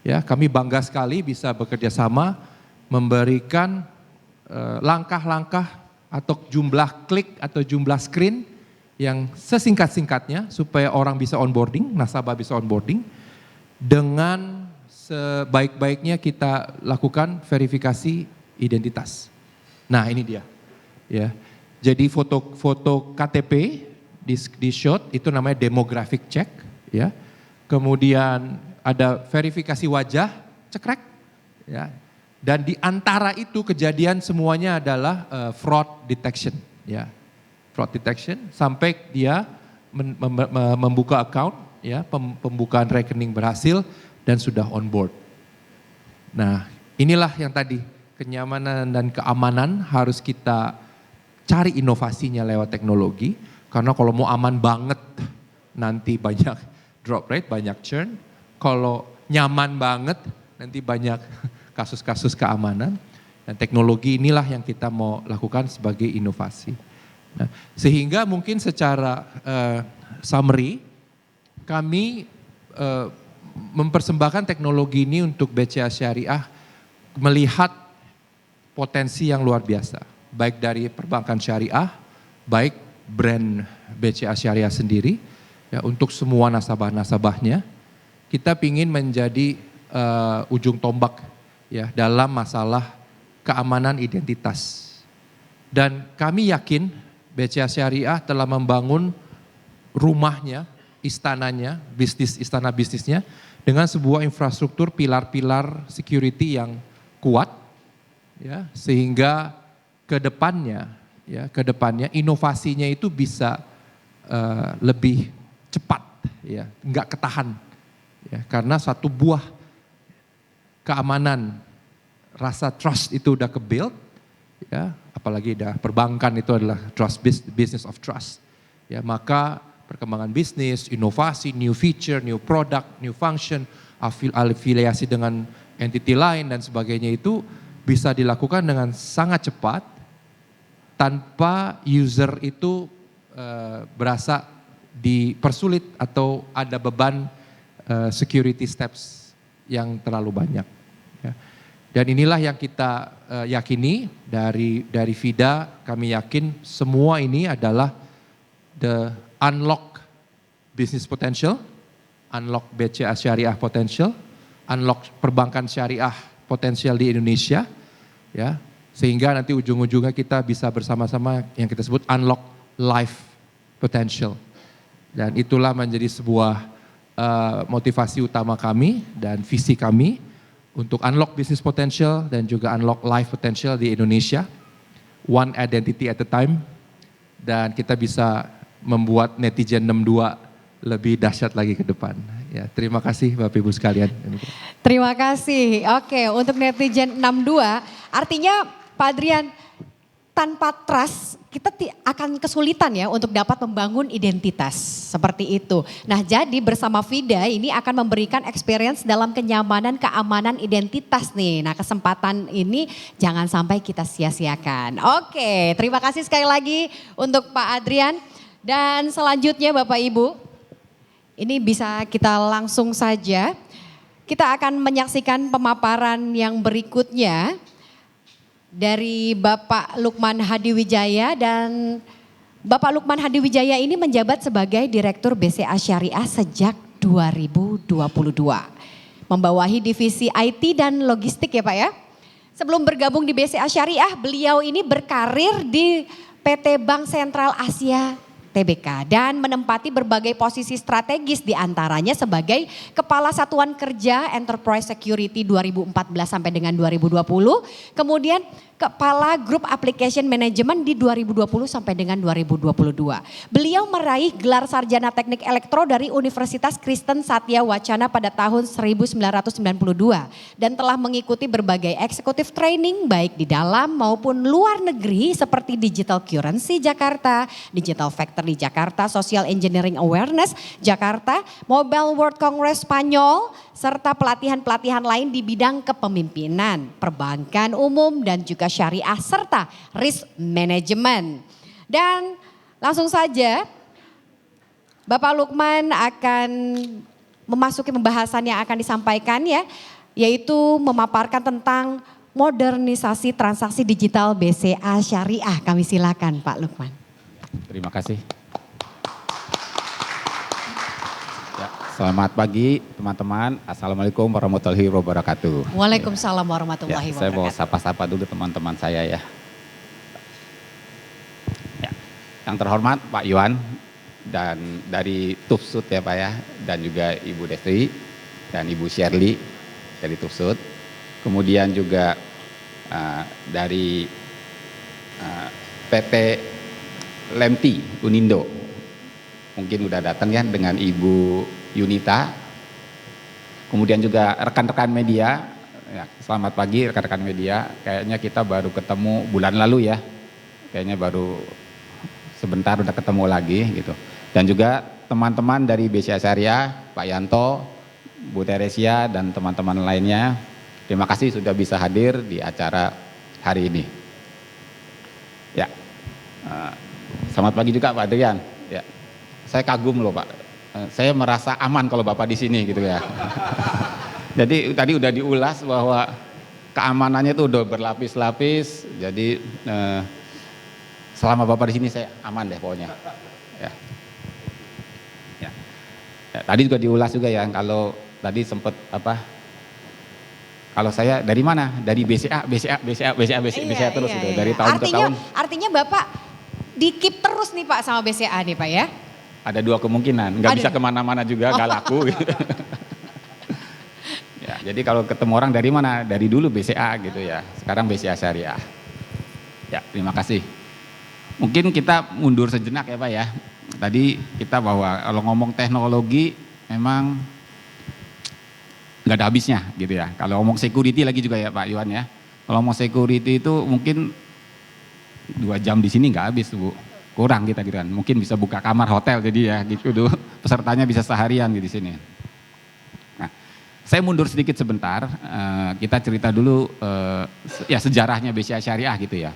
E: Ya, kami bangga sekali bisa bekerja sama memberikan langkah-langkah atau jumlah klik atau jumlah screen yang sesingkat-singkatnya supaya orang bisa onboarding, nasabah bisa onboarding. Dengan sebaik-baiknya kita lakukan verifikasi identitas. Nah, ini dia. Ya. Jadi foto KTP di shot itu namanya demographic check, ya. Kemudian ada verifikasi wajah, cekrek, ya. Dan di antara itu kejadian semuanya adalah fraud detection, ya. Fraud detection sampai dia membuka account, ya, pembukaan rekening berhasil dan sudah on board. Nah, inilah yang tadi kenyamanan dan keamanan harus kita cari inovasinya lewat teknologi, karena kalau mau aman banget nanti banyak drop rate, banyak churn. Kalau nyaman banget nanti banyak kasus-kasus keamanan. Dan teknologi inilah yang kita mau lakukan sebagai inovasi. Nah, sehingga mungkin secara summary, kami mempersembahkan teknologi ini untuk BCA Syariah melihat potensi yang luar biasa. Baik dari perbankan syariah, baik brand BCA Syariah sendiri, ya, untuk semua nasabah-nasabahnya, kita ingin menjadi ujung tombak, ya, dalam masalah keamanan identitas. Dan kami yakin BCA Syariah telah membangun rumahnya, istananya, istana bisnisnya dengan sebuah infrastruktur pilar-pilar security yang kuat, ya, sehingga kedepannya inovasinya itu bisa lebih cepat, ya, nggak ketahan, ya, karena satu buah keamanan, rasa trust itu udah ke-build, ya, apalagi udah perbankan itu adalah business of trust, ya, maka perkembangan bisnis, inovasi, new feature, new product, new function, afiliasi dengan entity lain dan sebagainya itu bisa dilakukan dengan sangat cepat tanpa user itu berasa dipersulit atau ada beban security steps yang terlalu banyak. Ya. Dan inilah yang kita yakini dari FIDA, kami yakin semua ini adalah the unlock business potential, unlock BCA Syariah potential, unlock perbankan syariah potensial di Indonesia, ya. Sehingga nanti ujung-ujungnya kita bisa bersama-sama yang kita sebut unlock life potential. Dan itulah menjadi sebuah motivasi utama kami dan visi kami untuk unlock business potential dan juga unlock life potential di Indonesia, one identity at a time, dan kita bisa membuat netizen 62 lebih dahsyat lagi ke depan. Ya, terima kasih Bapak Ibu sekalian.
A: Terima kasih. Oke, untuk netizen 62, artinya Pak Adrian, tanpa trust kita akan kesulitan ya untuk dapat membangun identitas seperti itu. Nah, jadi bersama Vida ini akan memberikan experience dalam kenyamanan, keamanan, identitas nih. Nah, kesempatan ini jangan sampai kita sia-siakan. Oke, terima kasih sekali lagi untuk Pak Adrian. Dan selanjutnya Bapak Ibu, ini bisa kita langsung saja. Kita akan menyaksikan pemaparan yang berikutnya dari Bapak Lukman Hadiwijaya, dan Bapak Lukman Hadiwijaya ini menjabat sebagai Direktur BCA Syariah sejak 2022. Membawahi divisi IT dan logistik ya Pak ya. Sebelum bergabung di BCA Syariah, beliau ini berkarir di PT Bank Sentral Asia TBK dan menempati berbagai posisi strategis, diantaranya sebagai Kepala Satuan Kerja Enterprise Security 2014 sampai dengan 2020, kemudian Kepala Grup Application Management di 2020 sampai dengan 2022. Beliau meraih gelar Sarjana Teknik Elektro dari Universitas Kristen Satya Wacana pada tahun 1992 dan telah mengikuti berbagai eksekutif training baik di dalam maupun luar negeri seperti Digital Currency Jakarta, Digital Factory Jakarta, Social Engineering Awareness Jakarta, Mobile World Congress Spanyol, serta pelatihan-pelatihan lain di bidang kepemimpinan, perbankan umum dan juga syariah serta risk management. Dan langsung saja Bapak Lukman akan memasuki pembahasan yang akan disampaikan ya, yaitu memaparkan tentang modernisasi transaksi digital BCA Syariah. Kami silakan Pak Lukman.
F: Terima kasih. Ya, selamat pagi teman-teman. Assalamualaikum warahmatullahi wabarakatuh.
A: Waalaikumsalam warahmatullahi
F: Saya mau
A: wabarakatuh.
F: sapa-sapa dulu teman-teman saya ya. Yang terhormat Pak Yuan dan dari Tufsud ya Pak ya, dan juga Ibu Destri dan Ibu Shirley dari Tufsud. Kemudian juga dari PT Lemti Unindo, mungkin udah datang ya dengan Ibu Yunita. Kemudian juga rekan-rekan media, ya, selamat pagi rekan-rekan media. Kayaknya kita baru ketemu bulan lalu ya, kayaknya baru sebentar udah ketemu lagi gitu. Dan juga teman-teman dari BCA Syariah, Pak Yanto, Bu Teresia dan teman-teman lainnya, terima kasih sudah bisa hadir di acara hari ini. Ya. Selamat pagi juga Pak Adrian. Ya, saya kagum loh Pak. Saya merasa aman kalau Bapak di sini gitu ya. Jadi tadi udah diulas bahwa keamanannya itu udah berlapis-lapis. Jadi selama Bapak di sini saya aman deh pokoknya. Ya. Ya. Ya, tadi juga diulas juga ya, kalau tadi sempat apa? Kalau saya dari mana? Dari BCA terus gitu. Dari tahun ke tahun.
A: Artinya Bapak di-keep terus nih Pak sama BCA nih Pak ya?
F: Ada dua kemungkinan, nggak bisa kemana-mana juga, nggak laku. Gitu. Ya, jadi kalau ketemu orang dari mana? Dari dulu BCA gitu ya, sekarang BCA Syariah. Ya, terima kasih. Mungkin kita mundur sejenak ya Pak ya. Tadi kita bahwa kalau ngomong teknologi memang nggak ada habisnya gitu ya. Kalau ngomong security lagi juga ya Pak Yuan ya. Kalau ngomong security itu mungkin 2 jam di sini nggak habis Bu. Kurang kita gitu kan. Mungkin bisa buka kamar hotel jadi ya gitu dulu. Pesertanya bisa seharian di sini. Nah, saya mundur sedikit sebentar. Kita cerita dulu ya sejarahnya BCA Syariah gitu ya.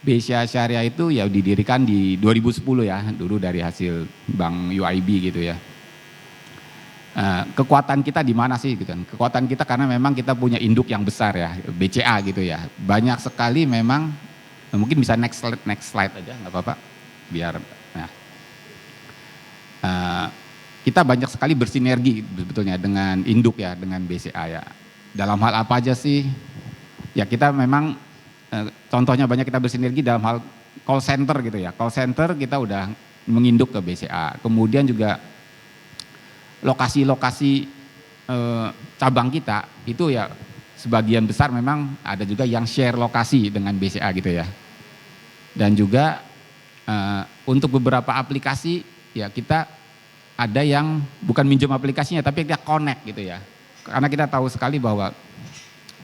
F: BCA Syariah itu ya didirikan di 2010 ya. Dulu dari hasil Bank UIB gitu ya. Kekuatan kita di mana sih gitu kan? Kekuatan kita karena memang kita punya induk yang besar ya, BCA gitu ya. Banyak sekali memang, mungkin bisa next slide aja nggak apa-apa, biar. Nah, kita banyak sekali bersinergi sebetulnya dengan induk ya, dengan BCA ya. Dalam hal apa aja sih? Ya kita memang contohnya banyak kita bersinergi dalam hal call center gitu ya. Call center kita udah menginduk ke BCA. Kemudian juga lokasi-lokasi cabang kita itu ya sebagian besar memang ada juga yang share lokasi dengan BCA gitu ya. Dan juga untuk beberapa aplikasi ya kita ada yang bukan minjem aplikasinya tapi kita connect gitu ya. Karena kita tahu sekali bahwa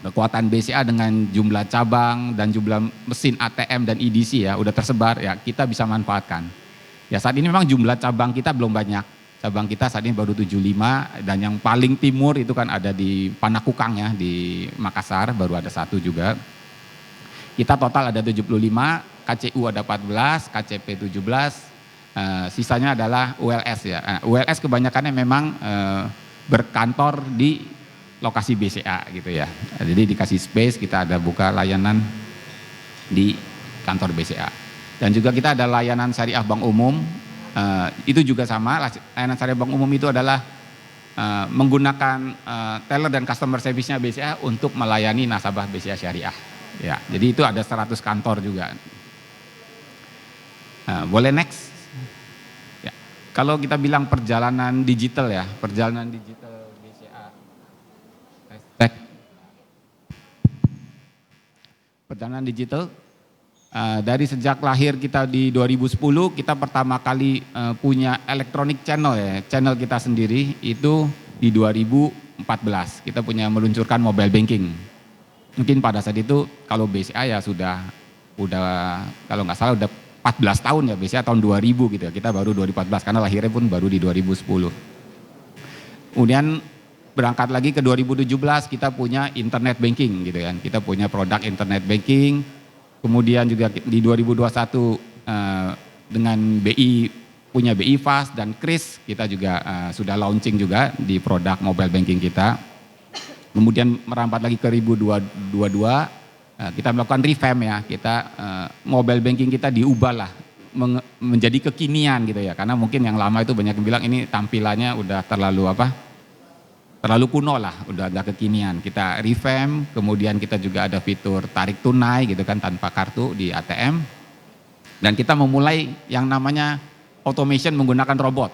F: kekuatan BCA dengan jumlah cabang dan jumlah mesin ATM dan EDC ya udah tersebar ya kita bisa manfaatkan. Ya saat ini memang jumlah cabang kita belum banyak. Cabang kita saat ini baru 75 dan yang paling timur itu kan ada di Panakukang ya di Makassar baru ada 1 juga. Kita total ada 75, KCU ada 14, KCP 17, sisanya adalah ULS ya. ULS kebanyakannya memang berkantor di lokasi BCA gitu ya. Jadi dikasih space kita ada buka layanan di kantor BCA. Dan juga kita ada layanan syariah bank umum. Itu juga sama, layanan syariah bank umum itu adalah menggunakan teller dan customer service-nya BCA untuk melayani nasabah BCA Syariah. Ya, jadi itu ada 100 kantor juga. Boleh next? Ya, kalau kita bilang perjalanan digital ya, perjalanan digital BCA. Perjalanan digital. Dari sejak lahir kita di 2010 kita pertama kali punya electronic channel ya, channel kita sendiri itu di 2014 kita punya meluncurkan mobile banking. Mungkin pada saat itu kalau BCA ya sudah kalau nggak salah udah 14 tahun ya BCA tahun 2000 gitu ya, kita baru 2014 karena lahirnya pun baru di 2010. Kemudian berangkat lagi ke 2017 kita punya internet banking gitu kan, kita punya produk internet banking. Kemudian juga di 2021 dengan BI punya BI Fast dan Kris kita juga sudah launching juga di produk mobile banking kita. Kemudian merambat lagi ke 2022 kita melakukan revamp ya, kita mobile banking kita diubah lah menjadi kekinian gitu ya. Karena mungkin yang lama itu banyak yang bilang ini tampilannya udah terlalu kuno lah, udah agak kekinian. Kita revamp, kemudian kita juga ada fitur tarik tunai gitu kan tanpa kartu di ATM. Dan kita memulai yang namanya automation menggunakan robot.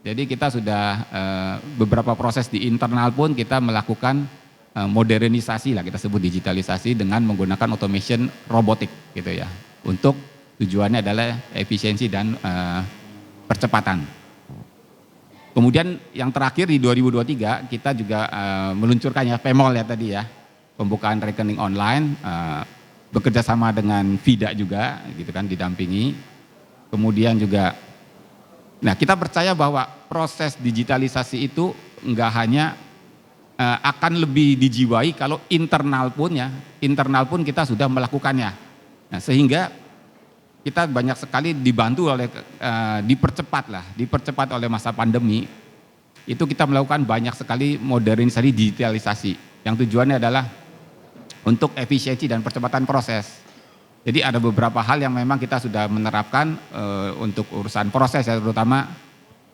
F: Jadi kita sudah beberapa proses di internal pun kita melakukan modernisasi lah, kita sebut digitalisasi dengan menggunakan automation robotik gitu ya. Untuk tujuannya adalah efisiensi dan percepatan. Kemudian yang terakhir di 2023 kita juga meluncurkan ya PEMOL ya tadi ya, pembukaan rekening online, bekerja sama dengan VIDA juga gitu kan didampingi. Kemudian juga, nah kita percaya bahwa proses digitalisasi itu enggak hanya akan lebih dijiwai kalau internal pun kita sudah melakukannya. Nah, sehingga kita banyak sekali dibantu oleh dipercepat oleh masa pandemi. Itu kita melakukan banyak sekali modernisasi digitalisasi yang tujuannya adalah untuk efisiensi dan percepatan proses. Jadi ada beberapa hal yang memang kita sudah menerapkan untuk urusan proses ya, terutama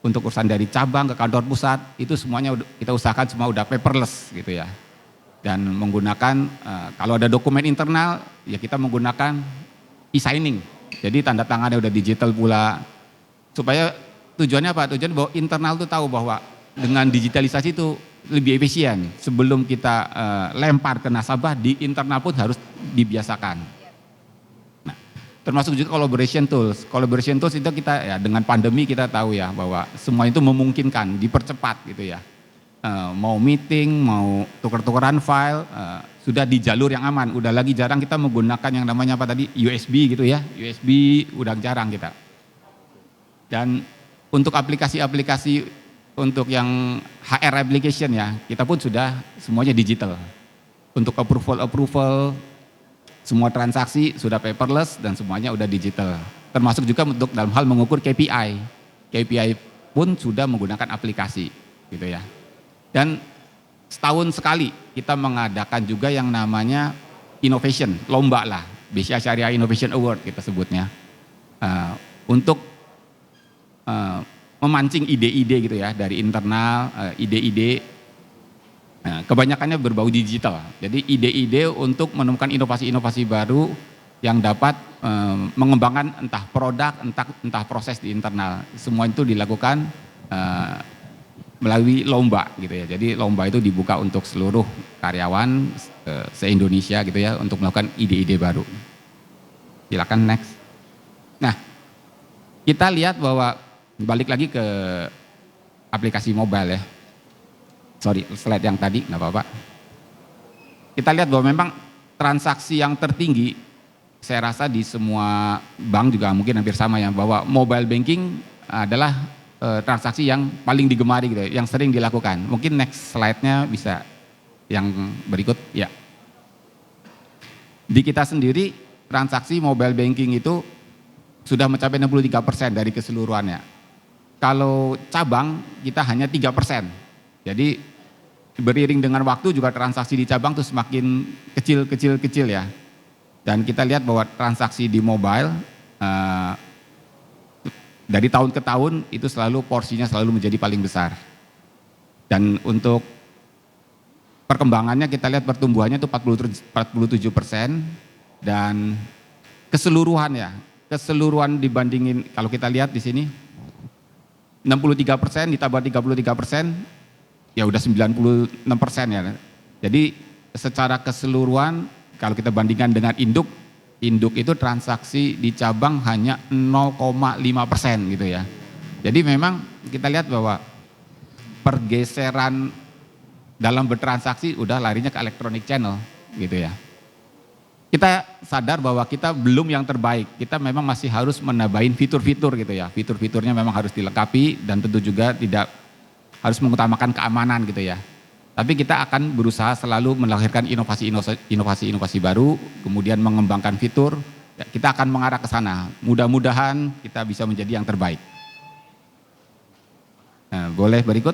F: untuk urusan dari cabang ke kantor pusat itu semuanya kita usahakan semua udah paperless gitu ya. Dan menggunakan kalau ada dokumen internal ya kita menggunakan e-signing. Jadi tanda tangannya udah digital pula. Supaya tujuannya apa? Tujuannya bahwa internal tuh tahu bahwa dengan digitalisasi itu lebih efisien. Sebelum kita lempar ke nasabah di internal pun harus dibiasakan. Nah, termasuk juga collaboration tools. Collaboration tools itu kita ya dengan pandemi kita tahu ya bahwa semua itu memungkinkan, dipercepat gitu ya. Mau meeting, mau tuker-tukeran file, sudah di jalur yang aman. Udah lagi jarang kita menggunakan yang namanya apa tadi, USB gitu ya. USB udah jarang kita. Dan untuk aplikasi-aplikasi untuk yang HR application ya, kita pun sudah semuanya digital. Untuk approval, semua transaksi sudah paperless dan semuanya udah digital. Termasuk juga untuk dalam hal mengukur KPI. KPI pun sudah menggunakan aplikasi gitu ya. Dan setahun sekali kita mengadakan juga yang namanya innovation, lomba lah, BCA Syariah Innovation Award kita sebutnya. Untuk memancing ide-ide gitu ya dari internal, ide-ide kebanyakannya berbau digital. Jadi ide-ide untuk menemukan inovasi-inovasi baru yang dapat mengembangkan entah produk, entah proses di internal. Semua itu dilakukan melalui lomba gitu ya. Jadi lomba itu dibuka untuk seluruh karyawan se-Indonesia gitu ya untuk melakukan ide-ide baru. Silakan next. Nah, kita lihat bahwa balik lagi ke aplikasi mobile ya. Sorry, slide yang tadi nggak apa-apa. Kita lihat bahwa memang transaksi yang tertinggi, saya rasa di semua bank juga mungkin hampir sama ya, bahwa mobile banking adalah transaksi yang paling digemari gitu, yang sering dilakukan. Mungkin next slide-nya bisa yang berikut ya. Di kita sendiri transaksi mobile banking itu sudah mencapai 63% dari keseluruhannya. Kalau cabang kita hanya 3%. Jadi beriring dengan waktu juga transaksi di cabang tuh semakin kecil ya. Dan kita lihat bahwa transaksi di mobile dari tahun ke tahun itu selalu porsinya selalu menjadi paling besar. Dan untuk perkembangannya kita lihat pertumbuhannya itu 47% dan keseluruhan dibandingin kalau kita lihat di sini 63% ditambah 33% ya udah 96% ya. Jadi secara keseluruhan kalau kita bandingkan dengan induk itu transaksi di cabang hanya 0,5% gitu ya. Jadi memang kita lihat bahwa pergeseran dalam bertransaksi udah larinya ke electronic channel gitu ya. Kita sadar bahwa kita belum yang terbaik, kita memang masih harus menambahin fitur-fitur gitu ya. Fitur-fiturnya memang harus dilengkapi dan tentu juga tidak harus mengutamakan keamanan gitu ya. Tapi kita akan berusaha selalu melahirkan inovasi-inovasi baru, kemudian mengembangkan fitur, ya, kita akan mengarah ke sana. Mudah-mudahan kita bisa menjadi yang terbaik. Nah, boleh berikut?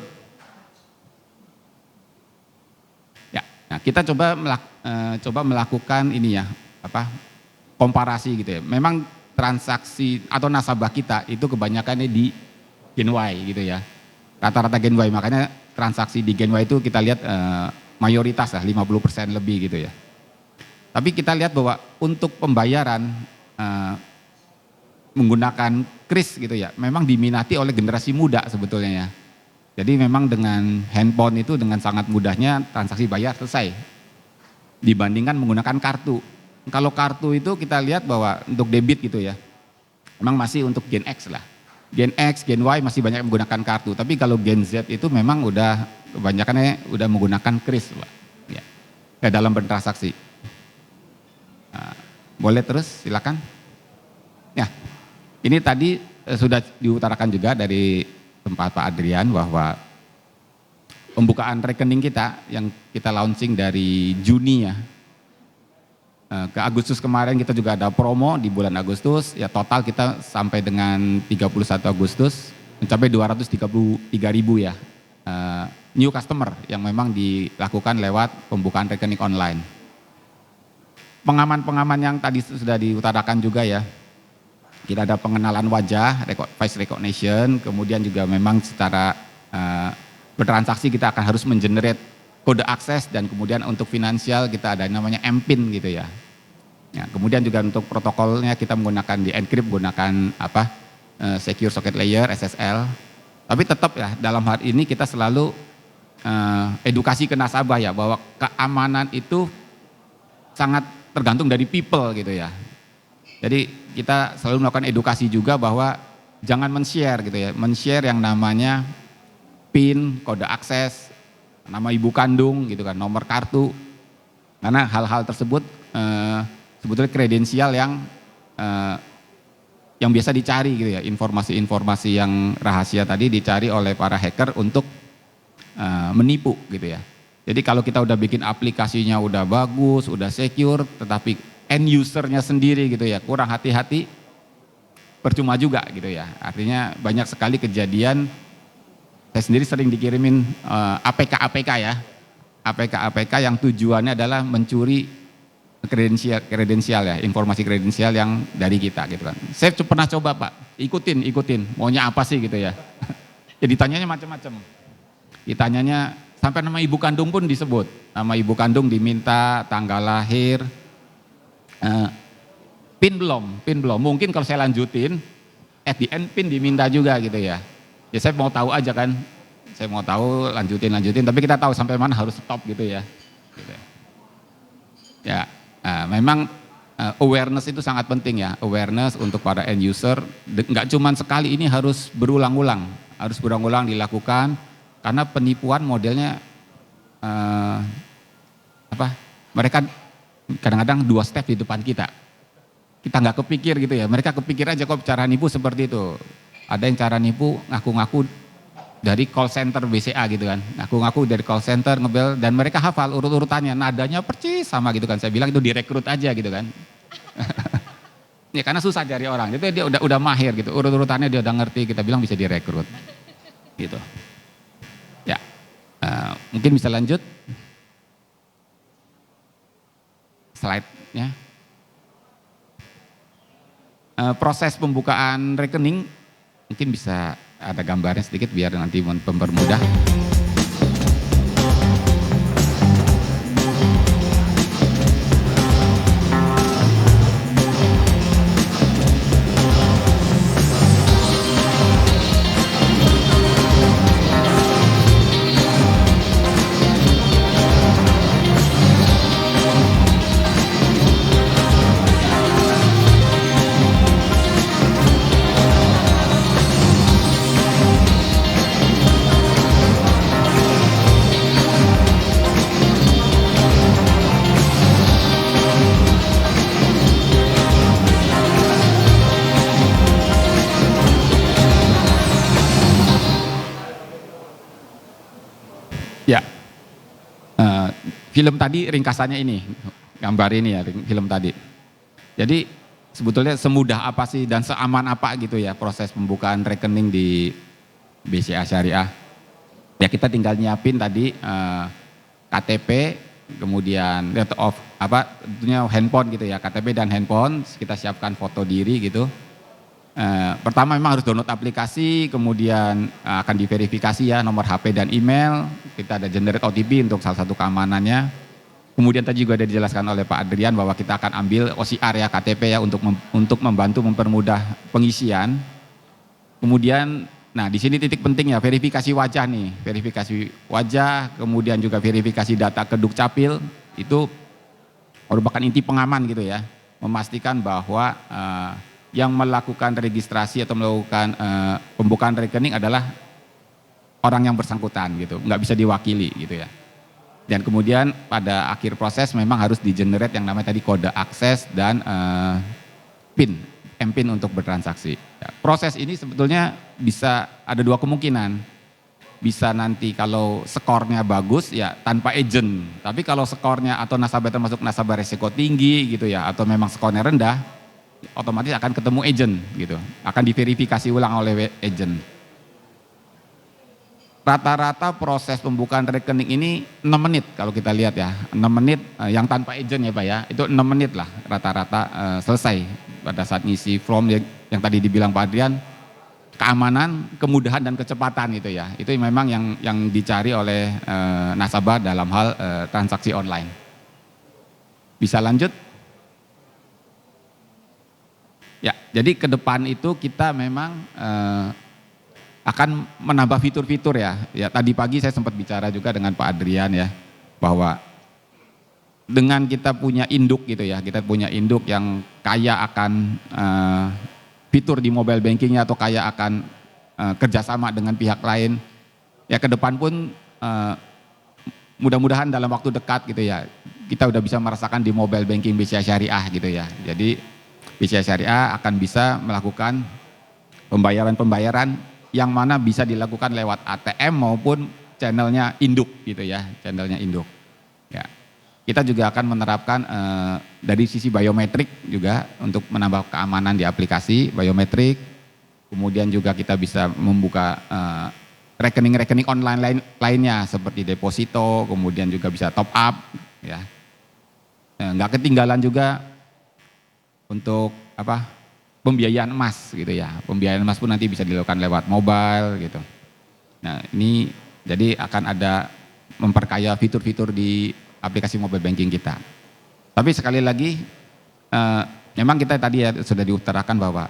F: Ya, nah kita coba melakukan ini ya, komparasi gitu ya. Memang transaksi atau nasabah kita itu kebanyakannya di Gen Y gitu ya. Rata-rata Gen Y, makanya transaksi di Gen Y itu kita lihat mayoritas lah 50% lebih gitu ya. Tapi kita lihat bahwa untuk pembayaran menggunakan kris gitu ya, memang diminati oleh generasi muda sebetulnya ya. Jadi memang dengan handphone itu dengan sangat mudahnya transaksi bayar selesai. Dibandingkan menggunakan kartu. Kalau kartu itu kita lihat bahwa untuk debit gitu ya, memang masih untuk Gen X lah. Gen X, Gen Y masih banyak menggunakan kartu, tapi kalau Gen Z itu memang udah kebanyakannya udah menggunakan kris, Pak. Ya, dalam bertransaksi. Nah, boleh terus, silakan. Ya, ini tadi sudah diutarakan juga dari tempat Pak Adrian bahwa pembukaan rekening kita yang kita launching dari Juni ya. Ke Agustus kemarin kita juga ada promo di bulan Agustus, ya total kita sampai dengan 31 Agustus mencapai 233.000 ya new customer yang memang dilakukan lewat pembukaan rekening online. Pengaman-pengaman yang tadi sudah diutarakan juga ya, kita ada pengenalan wajah, face recognition, kemudian juga memang secara bertransaksi kita akan harus mengenerate kode akses dan kemudian untuk finansial kita ada namanya MPIN gitu ya. Ya, kemudian juga untuk protokolnya kita menggunakan di encrypt menggunakan secure socket layer SSL. Tapi tetap ya dalam hal ini kita selalu edukasi ke nasabah ya bahwa keamanan itu sangat tergantung dari people gitu ya. Jadi kita selalu melakukan edukasi juga bahwa jangan men-share gitu ya. Men-share yang namanya PIN, kode akses, nama ibu kandung gitu kan, nomor kartu. Karena hal-hal tersebut sebetulnya kredensial yang biasa dicari gitu ya, informasi-informasi yang rahasia tadi dicari oleh para hacker untuk menipu gitu ya. Jadi kalau kita udah bikin aplikasinya udah bagus, udah secure, tetapi end usernya sendiri gitu ya kurang hati-hati, percuma juga gitu ya. Artinya banyak sekali kejadian. Saya sendiri sering dikirimin APK ya, APK yang tujuannya adalah mencuri kredensial ya, informasi kredensial yang dari kita gitu kan. Saya pernah coba Pak, ikutin, maunya apa sih gitu ya. Jadi ditanyanya macam-macam. Ditanyanya sampai nama ibu kandung pun disebut, nama ibu kandung diminta, tanggal lahir, PIN belum. Mungkin kalau saya lanjutin, at the end PIN diminta juga gitu ya. Ya saya mau tahu aja kan, saya mau tahu lanjutin, tapi kita tahu sampai mana harus stop gitu ya. Gitu. Ya, memang awareness itu sangat penting ya, awareness untuk para end user. Nggak cuma sekali, ini harus berulang-ulang dilakukan karena penipuan modelnya mereka kadang-kadang 2 step di depan kita. Kita nggak kepikir gitu ya, mereka kepikir aja kok cara nipu seperti itu. Ada yang cara nipu ngaku-ngaku dari call center BCA gitu kan, ngaku-ngaku dari call center ngebel dan mereka hafal urut-urutannya, nadanya percis sama gitu kan. Saya bilang itu direkrut aja gitu kan. Ya karena susah cari orang, itu dia udah mahir gitu, urut-urutannya dia udah ngerti, kita bilang bisa direkrut gitu. Ya, mungkin bisa lanjut slide-nya. Proses pembukaan rekening mungkin bisa ada gambarnya sedikit biar nanti mempermudah. Ya, film tadi ringkasannya ini, gambar ini ya film tadi. Jadi sebetulnya semudah apa sih dan seaman apa gitu ya proses pembukaan rekening di BCA Syariah. Ya kita tinggal nyiapin tadi KTP, kemudian tentunya handphone gitu ya, KTP dan handphone, kita siapkan foto diri gitu. Pertama memang harus download aplikasi, kemudian akan diverifikasi ya nomor HP dan email, kita ada generate OTP untuk salah satu keamanannya. Kemudian tadi juga ada dijelaskan oleh Pak Adrian bahwa kita akan ambil OCR ya KTP ya untuk membantu mempermudah pengisian. Kemudian, nah di sini titik penting ya verifikasi wajah nih, verifikasi wajah, kemudian juga verifikasi data ke Dukcapil itu merupakan inti pengaman gitu ya, memastikan bahwa yang melakukan registrasi atau melakukan pembukaan rekening adalah orang yang bersangkutan gitu, nggak bisa diwakili gitu ya. Dan kemudian pada akhir proses memang harus di-generate yang namanya tadi kode akses dan PIN, MPIN untuk bertransaksi. Ya, proses ini sebetulnya bisa ada 2 kemungkinan. Bisa nanti kalau skornya bagus ya tanpa agent, tapi kalau skornya atau nasabah termasuk nasabah resiko tinggi gitu ya, atau memang skornya rendah, otomatis akan ketemu agent gitu, akan diverifikasi ulang oleh agent. Rata-rata proses pembukaan rekening ini 6 menit kalau kita lihat ya, 6 menit yang tanpa agent ya Pak ya, itu 6 menit lah rata-rata selesai pada saat ngisi form yang tadi dibilang Pak Adrian, keamanan, kemudahan dan kecepatan itu ya, itu memang yang dicari oleh nasabah dalam hal transaksi online. Bisa lanjut? Ya, jadi ke depan itu kita memang akan menambah fitur-fitur ya. Ya tadi pagi saya sempat bicara juga dengan Pak Adrian ya, bahwa dengan kita punya induk gitu ya, kita punya induk yang kaya akan fitur di mobile bankingnya atau kaya akan kerjasama dengan pihak lain. Ya ke depan pun mudah-mudahan dalam waktu dekat gitu ya, kita udah bisa merasakan di mobile banking BCA Syariah gitu ya. Jadi BCA Syariah akan bisa melakukan pembayaran-pembayaran yang mana bisa dilakukan lewat ATM maupun channelnya induk gitu ya, channelnya induk. Ya, kita juga akan menerapkan dari sisi biometrik juga untuk menambah keamanan di aplikasi biometrik. Kemudian juga kita bisa membuka rekening-rekening online lainnya seperti deposito, kemudian juga bisa top up ya. Nggak ketinggalan juga untuk pembiayaan emas gitu ya. Pembiayaan emas pun nanti bisa dilakukan lewat mobile gitu. Nah ini jadi akan ada memperkaya fitur-fitur di aplikasi mobile banking kita. Tapi sekali lagi memang kita tadi ya sudah diutarakan bahwa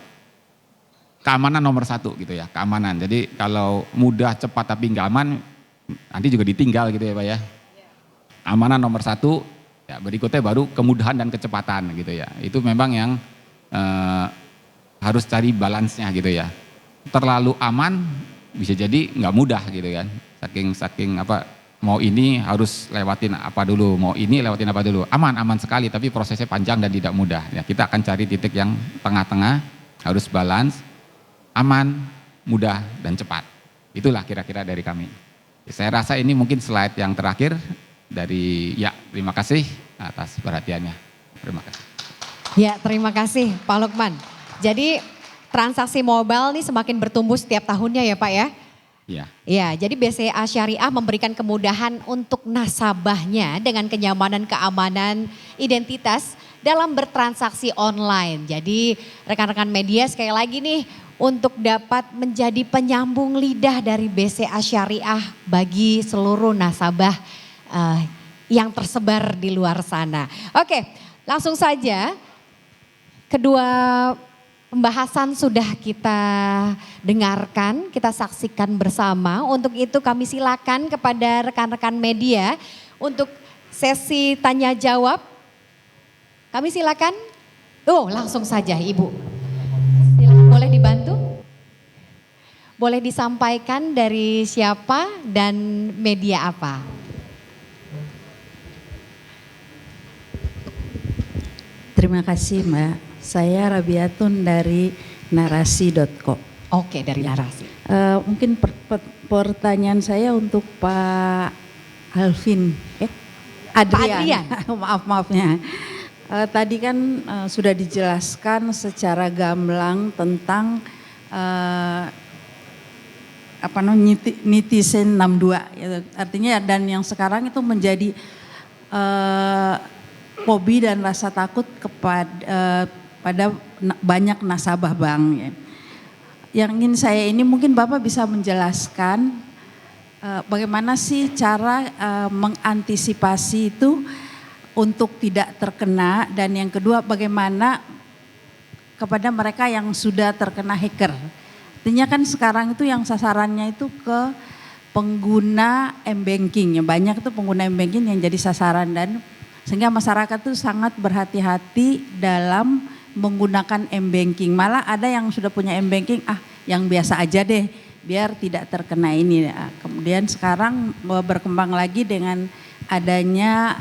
F: keamanan nomor 1 gitu ya, keamanan. Jadi kalau mudah, cepat tapi nggak aman nanti juga ditinggal gitu ya Pak ya. keamanan nomor satu, ya berikutnya baru kemudahan dan kecepatan gitu ya. Itu memang yang harus cari balance-nya gitu ya. Terlalu aman bisa jadi nggak mudah gitu kan. Saking mau ini harus lewatin apa dulu, mau ini lewatin apa dulu. Aman sekali tapi prosesnya panjang dan tidak mudah. Ya, kita akan cari titik yang tengah-tengah, harus balance, aman, mudah dan cepat. Itulah kira-kira dari kami. Saya rasa ini mungkin slide yang terakhir dari terima kasih atas perhatiannya. Terima kasih.
A: Ya, terima kasih Pak Lukman. Jadi transaksi mobile ini semakin bertumbuh setiap tahunnya ya Pak ya?
F: Iya.
A: Ya, jadi BCA Syariah memberikan kemudahan untuk nasabahnya dengan kenyamanan, keamanan, identitas dalam bertransaksi online. Jadi rekan-rekan media sekali lagi nih untuk dapat menjadi penyambung lidah dari BCA Syariah bagi seluruh nasabah yang tersebar di luar sana. Oke, langsung saja kedua pembahasan sudah kita dengarkan, kita saksikan bersama. Untuk itu kami silakan kepada rekan-rekan media untuk sesi tanya jawab. Kami silakan. Langsung saja Ibu. Silakan, boleh dibantu? Boleh disampaikan dari siapa dan media apa?
G: Terima kasih Mbak. Saya Rabiatun dari narasi.co.
A: Oke, dari narasi.
G: Mungkin pertanyaan saya untuk Pak Alvin. Adrian. Maafnya. Tadi kan sudah dijelaskan secara gamblang tentang netizen 62. Ya, artinya dan yang sekarang itu menjadi hobi dan rasa takut pada banyak nasabah bank ya. Yang ingin saya ini mungkin Bapak bisa menjelaskan bagaimana sih cara mengantisipasi itu untuk tidak terkena, dan yang kedua bagaimana kepada mereka yang sudah terkena hacker. Artinya kan sekarang itu yang sasarannya itu ke pengguna m-banking ya, banyak tuh pengguna m-banking yang jadi sasaran, dan sehingga masyarakat tuh sangat berhati-hati dalam menggunakan m-banking. Malah ada yang sudah punya m-banking, yang biasa aja deh biar tidak terkena ini. Kemudian sekarang berkembang lagi dengan adanya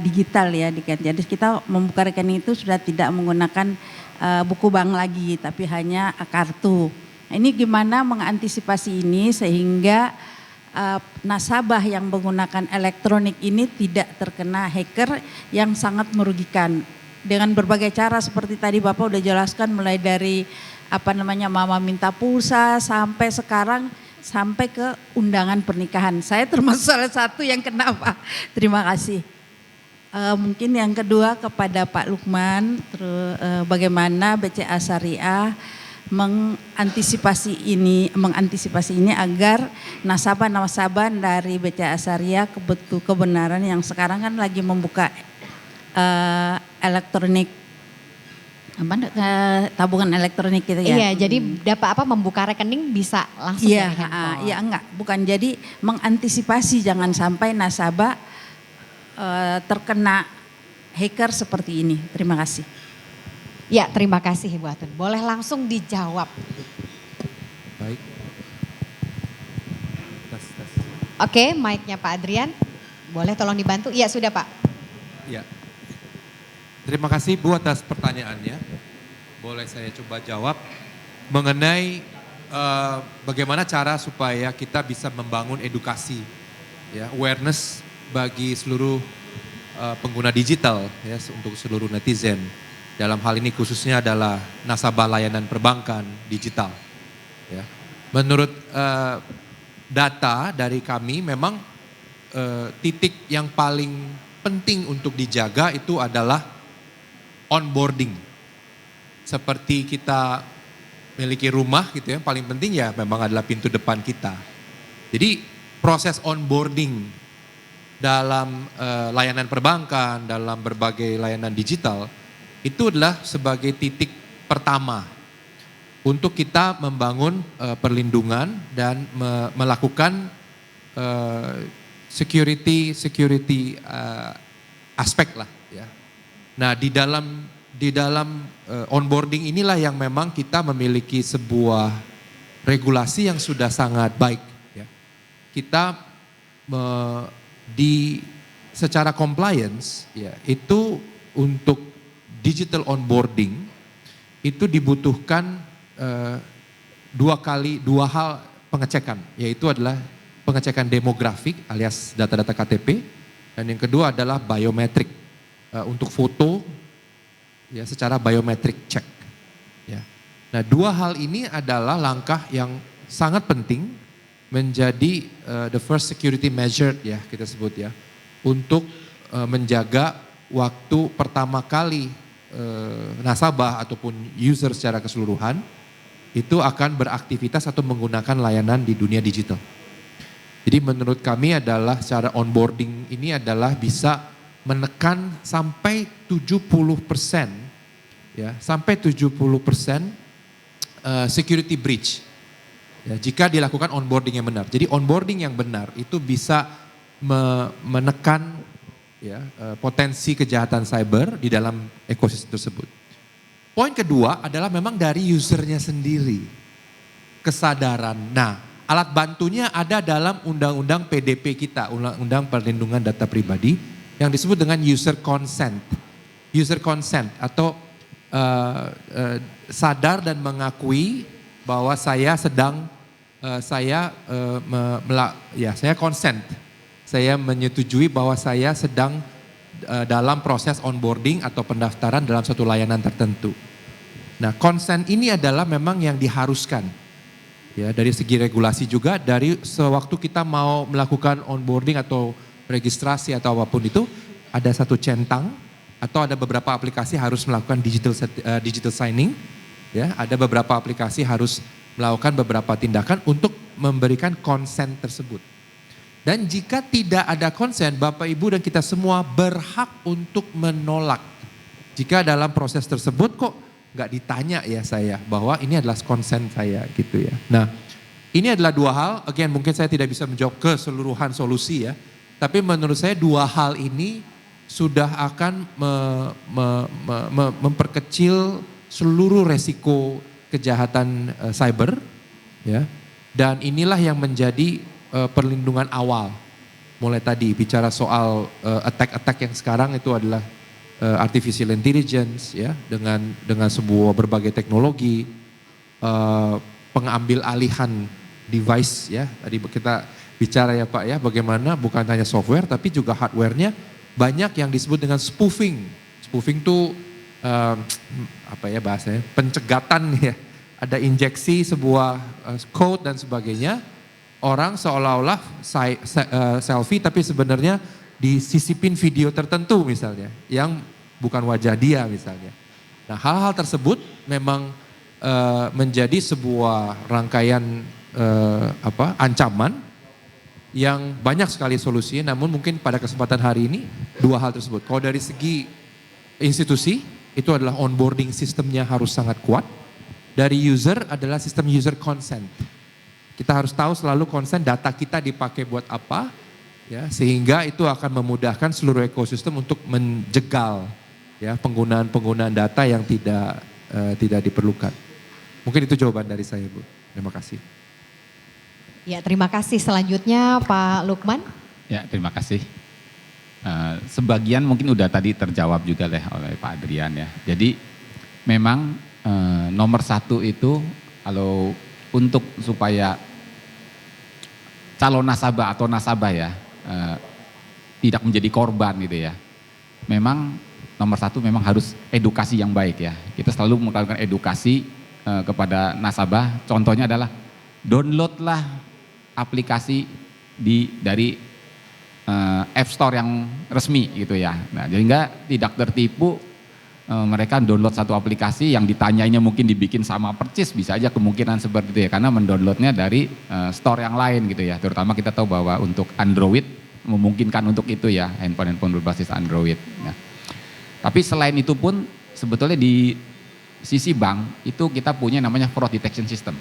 G: digital ya. Jadi kita membuka rekening itu sudah tidak menggunakan buku bank lagi tapi hanya kartu. Nah, ini gimana mengantisipasi ini sehingga nasabah yang menggunakan elektronik ini tidak terkena hacker yang sangat merugikan. Dengan berbagai cara seperti tadi Bapak udah jelaskan, mulai dari mama minta pulsa sampai sekarang sampai ke undangan pernikahan. Saya termasuk salah satu yang kena Pak. Terima kasih. Mungkin yang kedua kepada Pak Lukman, bagaimana BCA Syariah mengantisipasi ini agar nasabah-nasabah dari BCA Syariah kebenaran yang sekarang kan lagi membuka elektronik tabungan elektronik gitu ya.
A: Iya, jadi dapat membuka rekening bisa langsung dari handphone.
G: Iya, enggak, bukan, jadi mengantisipasi jangan sampai nasabah terkena hacker seperti ini. Terima kasih.
A: Ya, terima kasih Ibu Atun. Boleh langsung dijawab.
E: Baik.
A: Oke, mic-nya Pak Adrian. Boleh tolong dibantu? Iya, sudah Pak.
E: Ya. Terima kasih Bu atas pertanyaannya. Boleh saya coba jawab mengenai bagaimana cara supaya kita bisa membangun edukasi, ya, awareness bagi seluruh pengguna digital, ya, untuk seluruh netizen. Dalam hal ini khususnya adalah nasabah layanan perbankan digital. Ya. Menurut data dari kami memang titik yang paling penting untuk dijaga itu adalah onboarding. Seperti kita memiliki rumah gitu ya, paling penting ya memang adalah pintu depan kita. Jadi proses onboarding dalam layanan perbankan, dalam berbagai layanan digital itu adalah sebagai titik pertama untuk kita membangun perlindungan dan melakukan security aspek lah ya. Nah di dalam onboarding inilah yang memang kita memiliki sebuah regulasi yang sudah sangat baik ya. Kita secara compliance ya itu untuk digital onboarding itu dibutuhkan dua hal pengecekan, yaitu adalah pengecekan demografik alias data-data KTP, dan yang kedua adalah biometrik untuk foto ya secara biometric check ya. Nah dua hal ini adalah langkah yang sangat penting menjadi the first security measure ya kita sebut ya untuk menjaga waktu pertama kali nasabah ataupun user secara keseluruhan itu akan beraktivitas atau menggunakan layanan di dunia digital. Jadi menurut kami adalah secara onboarding ini adalah bisa menekan sampai 70% ya, sampai 70% security breach. Ya, jika dilakukan onboarding yang benar. Jadi onboarding yang benar itu bisa menekan ya, potensi kejahatan cyber di dalam ekosistem tersebut. Poin kedua adalah memang dari usernya sendiri. Kesadaran. Nah, alat bantunya ada dalam undang-undang PDP kita, undang-undang perlindungan data pribadi yang disebut dengan user consent. User consent atau sadar dan mengakui bahwa saya sedang saya consent. Saya menyetujui bahwa saya sedang dalam proses onboarding atau pendaftaran dalam suatu layanan tertentu. Nah, consent ini adalah memang yang diharuskan. Ya, dari segi regulasi juga, dari sewaktu kita mau melakukan onboarding atau registrasi atau apapun itu, ada satu centang atau ada beberapa aplikasi harus melakukan digital signing. Ya, ada beberapa aplikasi harus melakukan beberapa tindakan untuk memberikan consent tersebut. Dan jika tidak ada consent, Bapak Ibu dan kita semua berhak untuk menolak. Jika dalam proses tersebut kok nggak ditanya ya saya bahwa ini adalah consent saya gitu ya. Nah ini adalah dua hal, again mungkin saya tidak bisa menjawab keseluruhan solusi ya. Tapi menurut saya dua hal ini sudah akan memperkecil seluruh resiko kejahatan cyber ya. Dan inilah yang menjadi perlindungan awal. Mulai tadi bicara soal attack-attack yang sekarang itu adalah artificial intelligence ya dengan sebuah berbagai teknologi, pengambil alihan device ya. Tadi kita bicara ya Pak ya bagaimana bukan hanya software tapi juga hardware-nya banyak yang disebut dengan spoofing. Spoofing itu apa ya bahasanya? Pencegatan ya. Ada injeksi sebuah code dan sebagainya. Orang seolah-olah selfie tapi sebenarnya disisipin video tertentu misalnya yang bukan wajah dia misalnya. Nah hal-hal tersebut memang menjadi sebuah rangkaian ancaman yang banyak sekali solusinya, namun mungkin pada kesempatan hari ini dua hal tersebut. Kalau dari segi institusi itu adalah onboarding sistemnya harus sangat kuat. Dari user adalah sistem user consent. Kita harus tahu selalu consent data kita dipakai buat apa. Ya, sehingga itu akan memudahkan seluruh ekosistem untuk menjegal ya penggunaan data yang tidak diperlukan. Mungkin itu jawaban dari saya Bu. Terima kasih.
A: Ya terima kasih. Selanjutnya Pak Lukman.
F: Ya terima kasih. Sebagian mungkin udah tadi terjawab juga oleh Pak Adrian ya. Jadi memang nomor satu itu kalau untuk supaya calon nasabah atau nasabah ya tidak menjadi korban gitu ya. Memang nomor satu memang harus edukasi yang baik ya. Kita selalu melakukan edukasi kepada nasabah. Contohnya adalah downloadlah aplikasi dari App Store yang resmi gitu ya. Nah, sehingga tidak tertipu mereka download satu aplikasi yang ditanyainya mungkin dibikin sama persis, bisa aja kemungkinan seperti itu ya, karena mendownloadnya dari store yang lain gitu ya. Terutama kita tahu bahwa untuk Android memungkinkan untuk itu ya, handphone berbasis Android. Ya. Tapi selain itu pun sebetulnya di sisi bank itu kita punya namanya fraud detection system.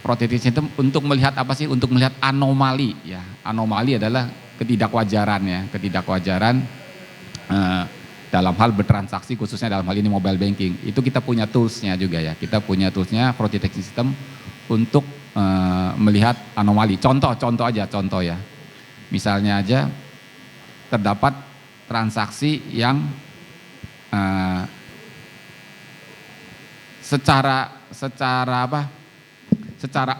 F: protective system untuk melihat apa sih? Untuk melihat anomali ya. Anomali adalah ketidakwajaran ya, ketidakwajaran dalam hal bertransaksi, khususnya dalam hal ini mobile banking. Itu kita punya toolsnya juga ya. Kita punya toolsnya fraud detection system untuk melihat anomali. Contoh ya. Misalnya aja terdapat transaksi yang secara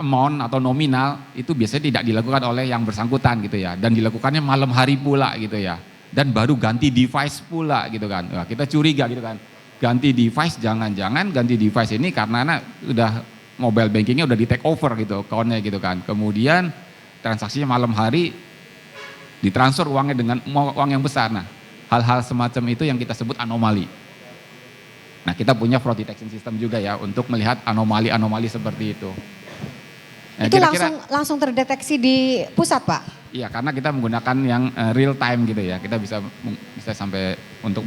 F: amount atau nominal itu biasanya tidak dilakukan oleh yang bersangkutan gitu ya, dan dilakukannya malam hari pula gitu ya, dan baru ganti device pula gitu kan. Nah, kita curiga gitu kan, ganti device, jangan-jangan ganti device ini karena udah mobile bankingnya udah di take over gitu accountnya gitu kan, kemudian transaksinya malam hari ditransfer uangnya dengan uang yang besar. Nah, hal-hal semacam itu yang kita sebut anomali. Nah, kita punya fraud detection system juga ya untuk melihat anomali-anomali seperti itu. Nah,
A: Itu langsung terdeteksi di pusat, Pak?
F: Iya, karena kita menggunakan yang real time gitu ya. Kita bisa sampai untuk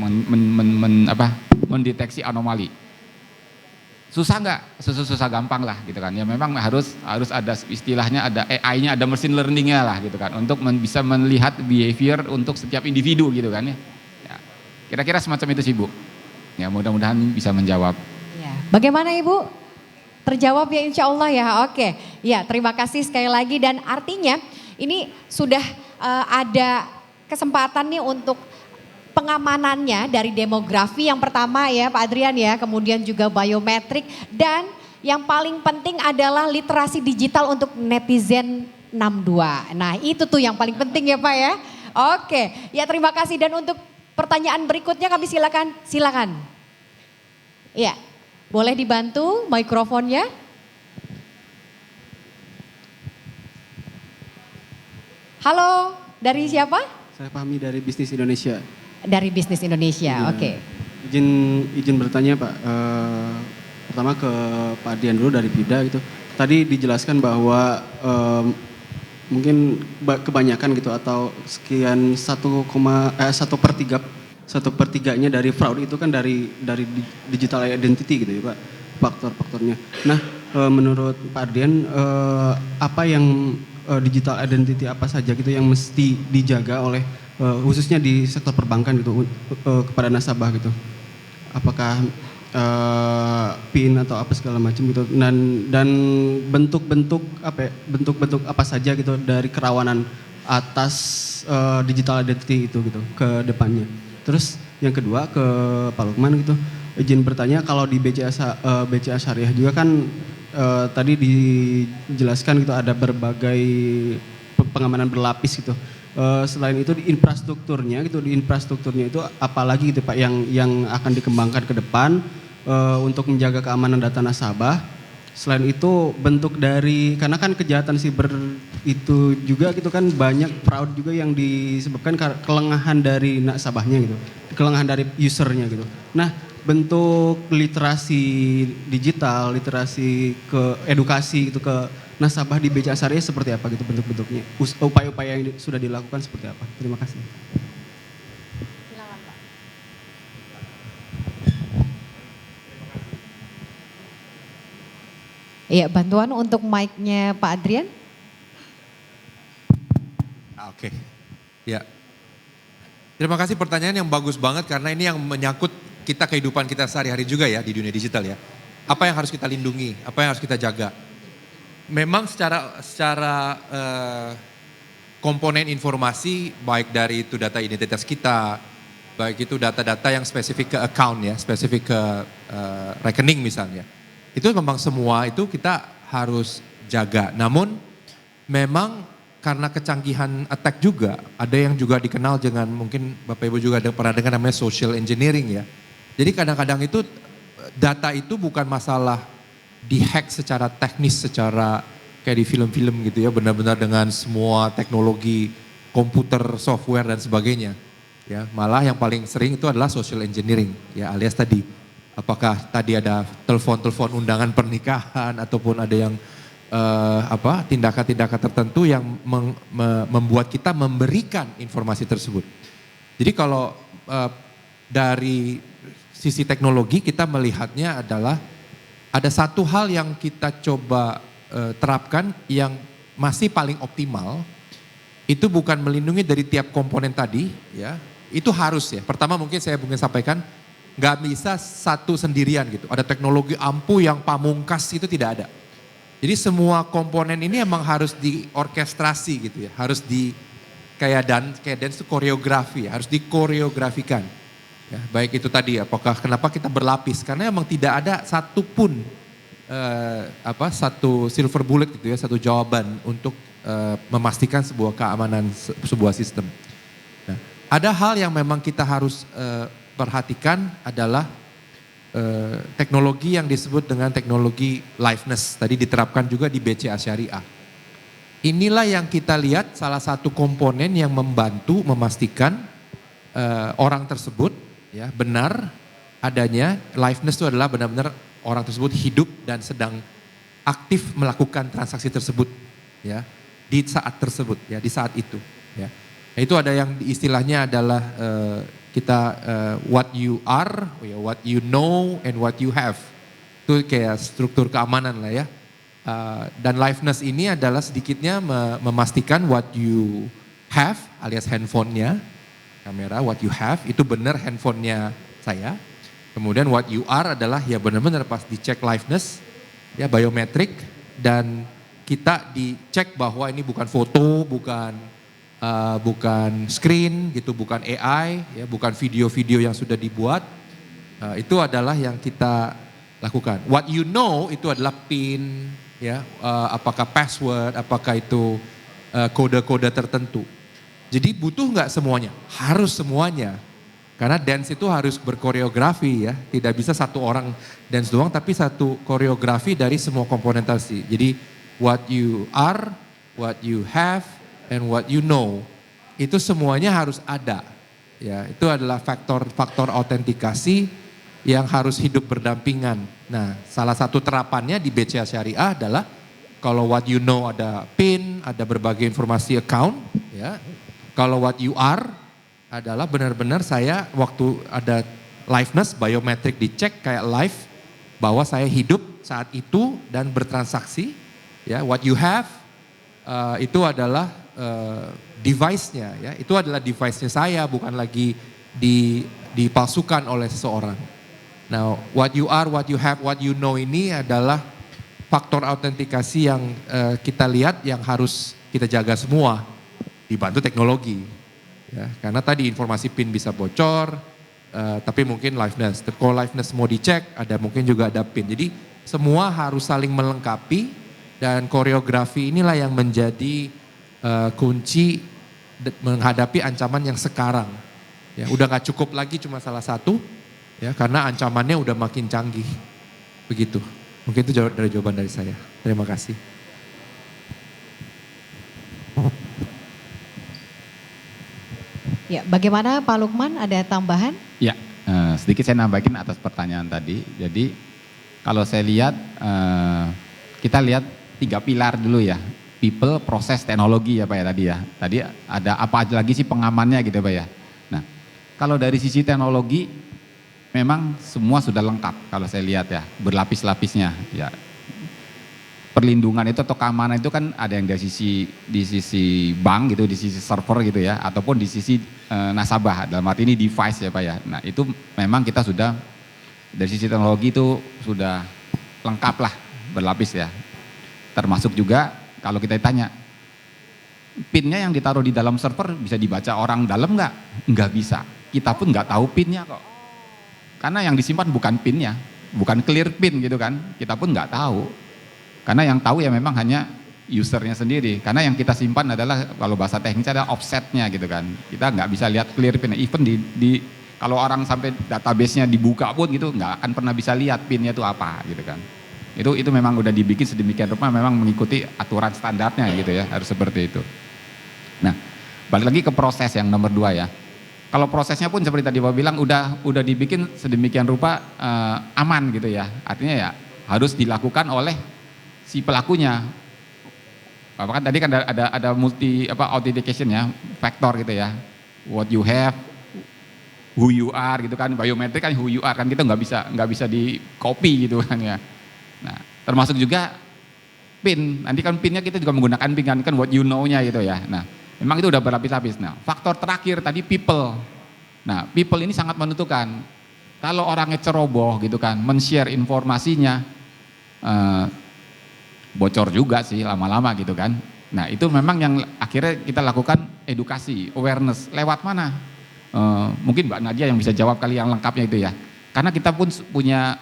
F: mendeteksi anomali. Susah nggak? Susah gampang lah gitu kan. Ya memang harus ada istilahnya, ada AI-nya, ada machine learning-nya lah gitu kan, untuk bisa melihat behavior untuk setiap individu gitu kan ya. Ya, kira-kira semacam itu sih Bu. Ya, mudah-mudahan bisa menjawab.
A: Ya. Bagaimana Ibu? Terjawab ya insya Allah ya, oke. Ya, terima kasih sekali lagi, dan artinya ini sudah ada kesempatan nih untuk pengamanannya dari demografi yang pertama ya Pak Adrian ya, kemudian juga biometrik, dan yang paling penting adalah literasi digital untuk netizen 62. Nah itu tuh yang paling penting ya Pak ya. Oke, ya terima kasih, dan untuk pertanyaan berikutnya kami silakan. Ya, boleh dibantu mikrofonnya. Halo, dari siapa?
H: Saya Fahmi dari Bisnis Indonesia.
A: Dari Bisnis Indonesia,
H: Iya.
A: oke.
H: Izin bertanya Pak, pertama ke Pak Dian dulu dari Vida gitu. Tadi dijelaskan bahwa mungkin kebanyakan gitu atau sekian 1/3-nya dari fraud itu kan dari digital identity gitu ya Pak, faktor-faktornya. Nah, menurut Pak Dian apa yang digital identity apa saja gitu yang mesti dijaga oleh khususnya di sektor perbankan gitu kepada nasabah gitu, apakah PIN atau apa segala macam gitu, dan bentuk-bentuk apa saja gitu dari kerawanan atas digital identity itu gitu ke depannya. Terus yang kedua ke Pak Lukman gitu, izin bertanya, kalau di BCA Syariah juga kan tadi dijelaskan gitu ada berbagai pengamanan berlapis gitu. Selain itu di infrastrukturnya itu apalagi gitu Pak yang akan dikembangkan ke depan untuk menjaga keamanan data nasabah. Selain itu bentuk dari, karena kan kejahatan siber itu juga gitu kan banyak fraud juga yang disebabkan kelengahan dari nasabahnya gitu, kelengahan dari usernya gitu. Nah, bentuk literasi digital, literasi ke edukasi gitu ke nasabah di BCA Syariah seperti apa gitu bentuk-bentuknya, upaya-upaya yang sudah dilakukan seperti apa? Terima kasih.
A: Iya, bantuan untuk mic-nya Pak Adrian.
E: Oke, ya. Terima kasih, pertanyaan yang bagus banget karena ini yang menyangkut kehidupan kita sehari-hari juga ya di dunia digital ya. Apa yang harus kita lindungi, apa yang harus kita jaga. Memang secara komponen informasi, baik dari itu data identitas kita, baik itu data-data yang spesifik ke account ya, spesifik ke rekening misalnya. Itu memang semua itu kita harus jaga. Namun memang karena kecanggihan attack juga, ada yang juga dikenal dengan, mungkin Bapak Ibu juga pernah dengar namanya social engineering ya. Jadi kadang-kadang itu data itu bukan masalah dihack secara teknis, secara kayak di film-film gitu ya, benar-benar dengan semua teknologi komputer, software dan sebagainya. Ya, malah yang paling sering itu adalah social engineering ya, alias tadi apakah tadi ada telepon-telepon undangan pernikahan ataupun ada yang tindakan-tindakan tertentu yang membuat kita memberikan informasi tersebut. Jadi kalau dari sisi teknologi kita melihatnya adalah ada satu hal yang kita coba terapkan yang masih paling optimal itu bukan melindungi dari tiap komponen tadi, ya. Itu harus ya. Pertama mungkin saya sampaikan, nggak bisa satu sendirian gitu. Ada teknologi ampuh yang pamungkas, itu tidak ada. Jadi semua komponen ini emang harus diorkestrasi gitu ya. Harus kayak dance itu koreografi, harus dikoreografikan. Ya, baik itu tadi kenapa kita berlapis? Karena emang tidak ada satupun satu silver bullet gitu ya, satu jawaban untuk memastikan sebuah keamanan sebuah sistem. Nah, ada hal yang memang kita harus perhatikan adalah teknologi yang disebut dengan teknologi liveness. Tadi diterapkan juga di BCA Syariah. Inilah yang kita lihat salah satu komponen yang membantu memastikan orang tersebut ya benar adanya liveness itu adalah benar-benar orang tersebut hidup dan sedang aktif melakukan transaksi tersebut ya di saat tersebut ya di saat itu ya. Nah, itu ada yang istilahnya adalah what you are, what you know and what you have. Itu kayak struktur keamanan lah ya. Dan liveness ini adalah sedikitnya memastikan what you have alias handphonenya, kamera what you have itu benar handphonenya saya. Kemudian what you are adalah ya benar-benar pas dicek liveness, ya biometrik dan kita dicek bahwa ini bukan foto, bukan screen gitu, bukan AI, ya bukan video-video yang sudah dibuat. Itu adalah yang kita lakukan. What you know itu adalah PIN, ya apakah password, apakah itu kode-kode tertentu. Jadi butuh nggak semuanya? Harus semuanya. Karena dance itu harus berkoreografi ya, tidak bisa satu orang dance doang tapi satu koreografi dari semua komponen tadi. Jadi what you are, what you have, and what you know itu semuanya harus ada. Ya, itu adalah faktor autentikasi yang harus hidup berdampingan. Nah, salah satu terapannya di BCA Syariah adalah kalau what you know ada PIN, ada berbagai informasi account, ya. Kalau what you are adalah benar-benar saya waktu ada liveness, biometrik dicek kayak live bahwa saya hidup saat itu dan bertransaksi. Ya, what you have itu adalah device-nya, ya. Itu adalah device-nya saya, bukan lagi dipalsukan oleh seseorang. Nah, what you are, what you have, what you know ini adalah faktor autentikasi yang kita lihat yang harus kita jaga semua, dibantu teknologi. Ya, karena tadi informasi PIN bisa bocor, tapi mungkin liveness. Kalau liveness mau dicek, ada mungkin juga ada PIN. Jadi semua harus saling melengkapi dan koreografi inilah yang menjadi kunci menghadapi ancaman yang sekarang. Ya, udah gak cukup lagi cuma salah satu, ya karena ancamannya udah makin canggih. Begitu. Mungkin itu jawaban dari saya. Terima kasih.
A: Ya, bagaimana Pak Lukman, ada tambahan?
F: Ya, sedikit saya nambahin atas pertanyaan tadi. Jadi kalau saya lihat, kita lihat 3 pilar dulu ya. People, proses, teknologi ya Pak ya tadi ya. Tadi ada apa aja lagi sih pengamannya gitu Pak ya. Nah, kalau dari sisi teknologi memang semua sudah lengkap kalau saya lihat ya. Berlapis-lapisnya ya. Perlindungan itu atau keamanan itu kan ada yang di sisi bank gitu, di sisi server gitu ya, ataupun di sisi nasabah, dalam arti ini device ya Pak ya. Nah itu memang kita sudah dari sisi teknologi itu sudah lengkap lah, berlapis ya. Termasuk juga kalau kita tanya, PIN-nya yang ditaruh di dalam server bisa dibaca orang dalam nggak? Nggak bisa, kita pun nggak tahu PIN-nya kok. Karena yang disimpan bukan PIN-nya, bukan clear PIN gitu kan, kita pun nggak tahu. Karena yang tahu ya memang hanya usernya sendiri. Karena yang kita simpan adalah kalau bahasa teknisnya adalah offsetnya gitu kan. Kita nggak bisa lihat clear PIN. Even kalau orang sampai database-nya dibuka pun gitu nggak akan pernah bisa lihat PIN-nya itu apa gitu kan. Itu memang udah dibikin sedemikian rupa memang mengikuti aturan standarnya gitu ya, harus seperti itu. Nah, balik lagi ke proses yang nomor 2 ya. Kalau prosesnya pun seperti tadi Bapak bilang udah dibikin sedemikian rupa aman gitu ya. Artinya ya harus dilakukan oleh si pelakunya. Kan tadi kan ada multi authentication ya, factor gitu ya. What you have, who you are gitu kan, biometrik kan who you are kan kita nggak bisa di copy gitu kan ya. Nah, termasuk juga PIN. Nanti kan PIN-nya kita juga menggunakan PIN kan what you know-nya gitu ya. Nah, memang itu udah berlapis-lapis. Nah, faktor terakhir tadi people. Nah, people ini sangat menentukan. Kalau orangnya ceroboh gitu kan, men-share informasinya, bocor juga sih lama-lama gitu kan. Nah, itu memang yang akhirnya kita lakukan edukasi, awareness. Lewat mana? Mungkin Mbak Nadia yang bisa jawab kali yang lengkapnya itu ya. Karena kita pun punya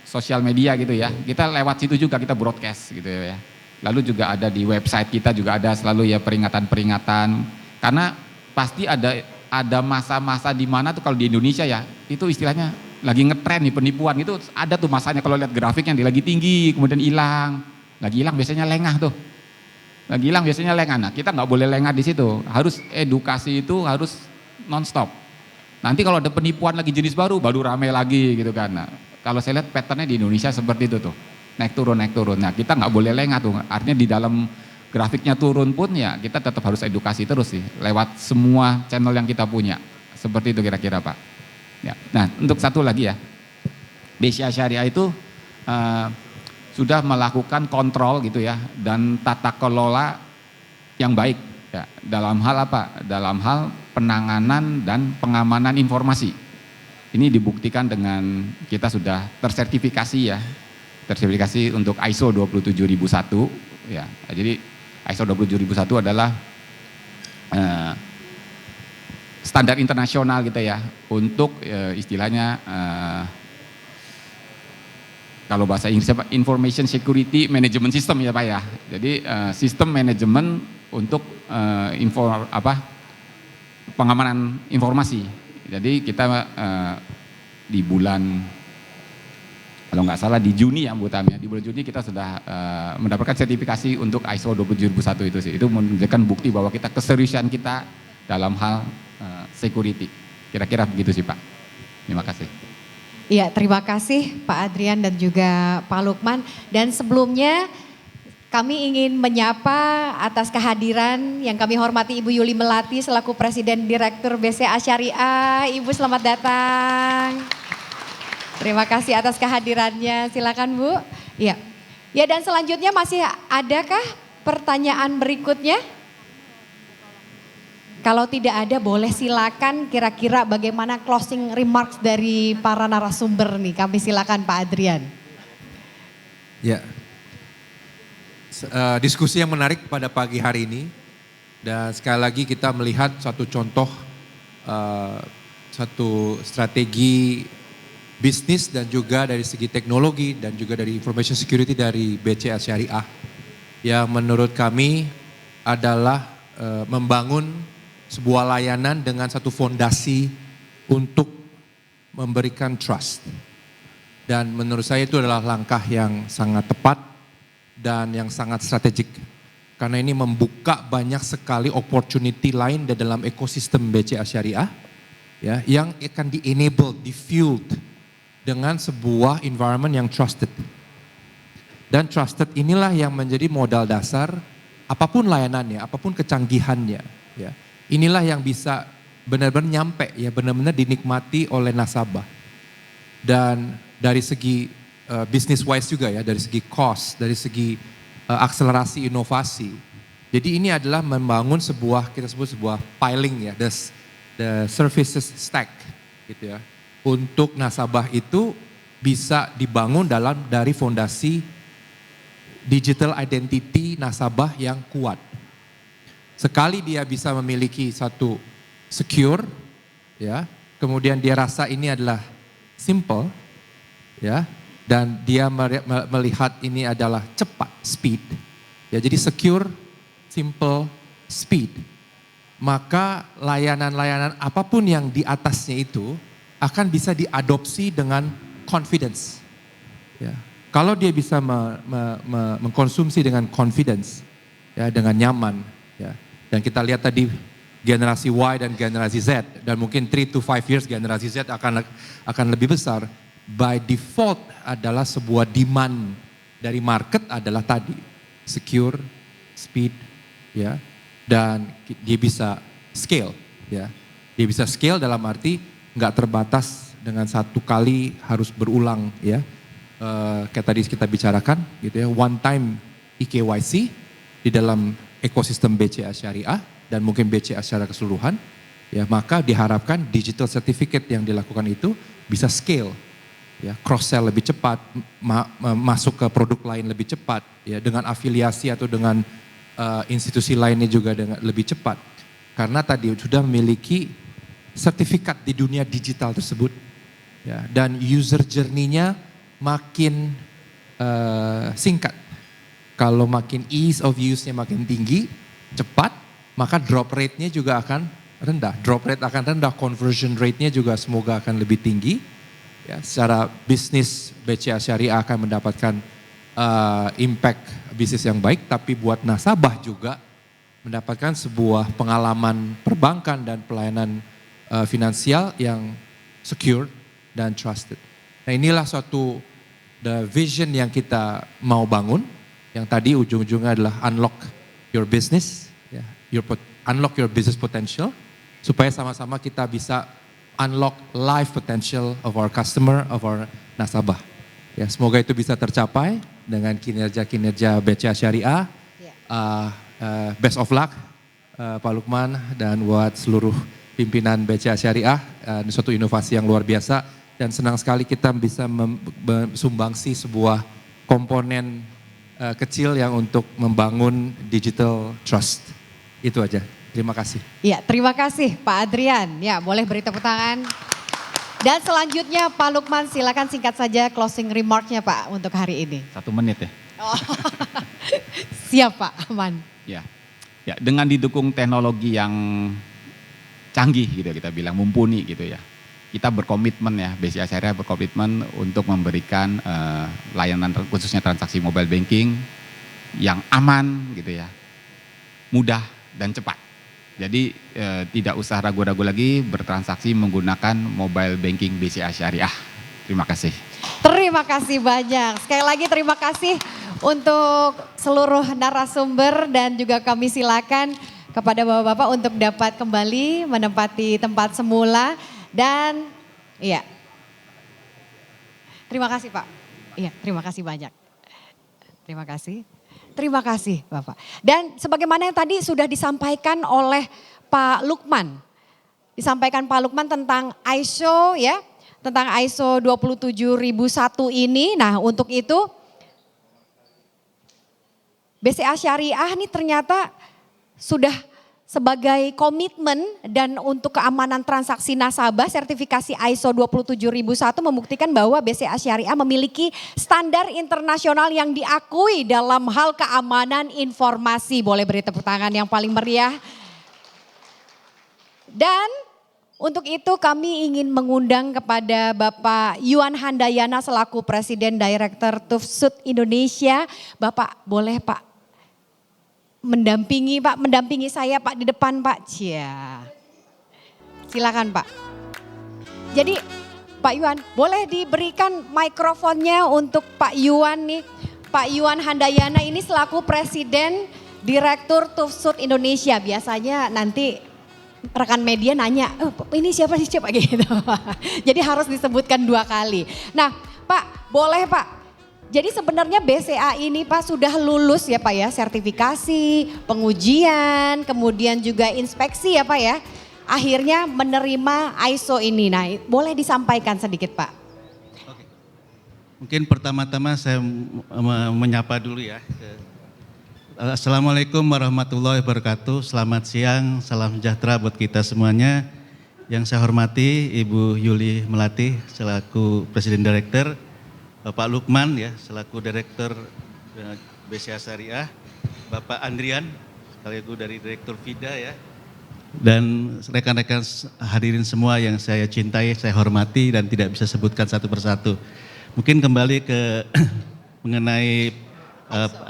F: sosial media gitu ya. Kita lewat situ juga kita broadcast gitu ya. Lalu juga ada di website kita juga ada selalu ya peringatan-peringatan. Karena pasti ada masa-masa di mana tuh kalau di Indonesia ya, itu istilahnya lagi ngetren nih penipuan gitu, ada tuh masanya kalau lihat grafiknya lagi tinggi kemudian hilang. Lagi hilang biasanya lengah tuh. Lagi hilang biasanya lengah. Nah, kita nggak boleh lengah di situ. Harus edukasi itu harus nonstop. Nanti kalau ada penipuan lagi jenis baru rame lagi gitu kan. Nah, kalau saya lihat patternnya di Indonesia seperti itu tuh. Naik turun. Nah, kita nggak boleh lengah tuh. Artinya di dalam grafiknya turun pun ya kita tetap harus edukasi terus sih. Lewat semua channel yang kita punya. Seperti itu kira-kira Pak. Ya. Nah, untuk satu lagi ya. BCA Syariah itu sudah melakukan kontrol gitu ya. Dan tata kelola yang baik. Ya, dalam hal apa? Dalam hal penanganan dan pengamanan informasi. Ini dibuktikan dengan kita sudah tersertifikasi ya. Tersertifikasi untuk ISO 27001 ya. Jadi ISO 27001 adalah standar internasional gitu ya untuk istilahnya kalau bahasa Inggris apa Information Security Management System ya Pak ya. Jadi sistem manajemen untuk pengamanan informasi. Jadi kita di bulan kalau nggak salah di Juni ya Bu Tam ya, di bulan Juni kita sudah mendapatkan sertifikasi untuk ISO 27001 itu sih. Itu menunjukkan bukti bahwa kita keseriusan kita dalam hal security. Kira-kira begitu sih Pak. Terima kasih.
A: Iya, terima kasih Pak Adrian dan juga Pak Lukman. Dan sebelumnya kami ingin menyapa atas kehadiran yang kami hormati Ibu Yuli Melati selaku Presiden Direktur BCA Syariah. Ibu selamat datang. Terima kasih atas kehadirannya, silakan Bu. Iya. Ya dan selanjutnya masih adakah pertanyaan berikutnya? Kalau tidak ada boleh silakan kira-kira bagaimana closing remarks dari para narasumber nih. Kami silakan Pak Adrian.
E: Ya, diskusi yang menarik pada pagi hari ini. Dan sekali lagi kita melihat satu contoh, satu strategi bisnis dan juga dari segi teknologi dan juga dari information security dari BCA Syariah yang menurut kami adalah membangun sebuah layanan dengan satu fondasi untuk memberikan trust. Dan menurut saya itu adalah langkah yang sangat tepat dan yang sangat strategik. Karena ini membuka banyak sekali opportunity lain di dalam ekosistem BCA Syariah ya, yang akan di-enable, di-fueled dengan sebuah environment yang trusted. Dan trusted inilah yang menjadi modal dasar apapun layanannya, apapun kecanggihannya. Ya. Inilah yang bisa benar-benar nyampe, ya benar-benar dinikmati oleh nasabah. Dan dari segi business wise juga ya, dari segi cost, dari segi akselerasi inovasi. Jadi ini adalah membangun sebuah, kita sebut sebuah piling ya, the services stack gitu ya. Untuk nasabah itu bisa dibangun dari fondasi digital identity nasabah yang kuat. Sekali dia bisa memiliki satu secure, ya, kemudian dia rasa ini adalah simple, ya, dan dia melihat ini adalah cepat, speed, ya, jadi secure, simple, speed. Maka layanan-layanan apapun yang di atasnya itu akan bisa diadopsi dengan confidence. Ya. Kalau dia bisa mengkonsumsi dengan confidence, ya, dengan nyaman, ya. Dan kita lihat tadi generasi Y dan generasi Z, dan mungkin 3 to 5 years generasi Z akan lebih besar. By default adalah sebuah demand dari market adalah tadi secure, speed, ya, dan dia bisa scale, ya. Dia bisa scale dalam arti nggak terbatas dengan satu kali harus berulang ya. kayak tadi kita bicarakan gitu ya, one time eKYC di dalam ekosistem BCA Syariah dan mungkin BCA secara keseluruhan, ya maka diharapkan digital certificate yang dilakukan itu bisa scale, ya cross sell lebih cepat, masuk ke produk lain lebih cepat, ya dengan afiliasi atau dengan institusi lainnya juga dengan lebih cepat, karena tadi sudah memiliki sertifikat di dunia digital tersebut, ya dan user journey-nya makin singkat. Kalau makin ease of use-nya makin tinggi, cepat, maka drop rate-nya juga akan rendah. Drop rate akan rendah, conversion rate-nya juga semoga akan lebih tinggi. Ya, secara bisnis BCA Syariah akan mendapatkan impact bisnis yang baik, tapi buat nasabah juga mendapatkan sebuah pengalaman perbankan dan pelayanan finansial yang secure dan trusted. Nah inilah suatu the vision yang kita mau bangun, yang tadi ujung-ujungnya adalah unlock your business, ya, unlock your business potential, supaya sama-sama kita bisa unlock life potential of our customer, of our nasabah. Ya, semoga itu bisa tercapai dengan kinerja-kinerja BCA Syariah. Best of luck Pak Lukman dan buat seluruh pimpinan BCA Syariah. Ini suatu inovasi yang luar biasa dan senang sekali kita bisa sumbangsi sebuah komponen kecil yang untuk membangun digital trust. Itu aja. Terima kasih.
A: Ya, terima kasih Pak Adrian. Ya, boleh beri tepuk tangan. Dan selanjutnya Pak Lukman, silakan singkat saja closing remark-nya Pak untuk hari ini.
F: 1 menit ya.
A: Oh. Siap Pak, aman.
F: Ya, dengan didukung teknologi yang canggih gitu kita bilang, mumpuni gitu ya. Kita berkomitmen ya, BCA Syariah berkomitmen untuk memberikan layanan khususnya transaksi mobile banking yang aman gitu ya, mudah dan cepat. Jadi tidak usah ragu-ragu lagi bertransaksi menggunakan mobile banking BCA Syariah. Terima kasih.
A: Terima kasih banyak. Sekali lagi terima kasih untuk seluruh narasumber dan juga kami silakan kepada bapak-bapak untuk dapat kembali menempati tempat semula. Dan iya, terima kasih Pak. Iya, terima kasih banyak. Terima kasih. Terima kasih Bapak. Dan sebagaimana yang tadi sudah disampaikan oleh Pak Lukman. Disampaikan Pak Lukman tentang ISO ya, tentang ISO 27001 ini. Nah untuk itu BCA Syariah ini ternyata sudah sebagai komitmen dan untuk keamanan transaksi nasabah, sertifikasi ISO 27001 membuktikan bahwa BCA Syariah memiliki standar internasional yang diakui dalam hal keamanan informasi. Boleh beri tepuk tangan yang paling meriah. Dan untuk itu kami ingin mengundang kepada Bapak Yuan Handayana selaku Presiden Director Tufsut Indonesia. Bapak boleh Pak mendampingi saya Pak di depan Pak. Cia. Silakan Pak. Jadi Pak Yuan boleh diberikan mikrofonnya untuk Pak Yuan nih. Pak Yuan Handayana ini selaku Presiden Direktur Tufsut Indonesia. Biasanya nanti rekan media nanya, ini siapa sih Pak gitu. Jadi harus disebutkan 2 kali. Nah Pak boleh Pak. Jadi sebenarnya BCA ini Pak sudah lulus ya Pak ya, sertifikasi, pengujian, kemudian juga inspeksi ya Pak ya. Akhirnya menerima ISO ini. Nah boleh disampaikan sedikit Pak.
I: Oke. Mungkin pertama-tama saya menyapa dulu ya. Assalamualaikum warahmatullahi wabarakatuh. Selamat siang, salam sejahtera buat kita semuanya. Yang saya hormati Ibu Yuli Melati selaku Presiden Direktur. Pak Lukman ya selaku Direktur BCA Syariah, Bapak Andrian sekaligus dari Direktur FIDA ya, dan rekan-rekan hadirin semua yang saya cintai, saya hormati dan tidak bisa sebutkan satu persatu. Mungkin kembali ke mengenai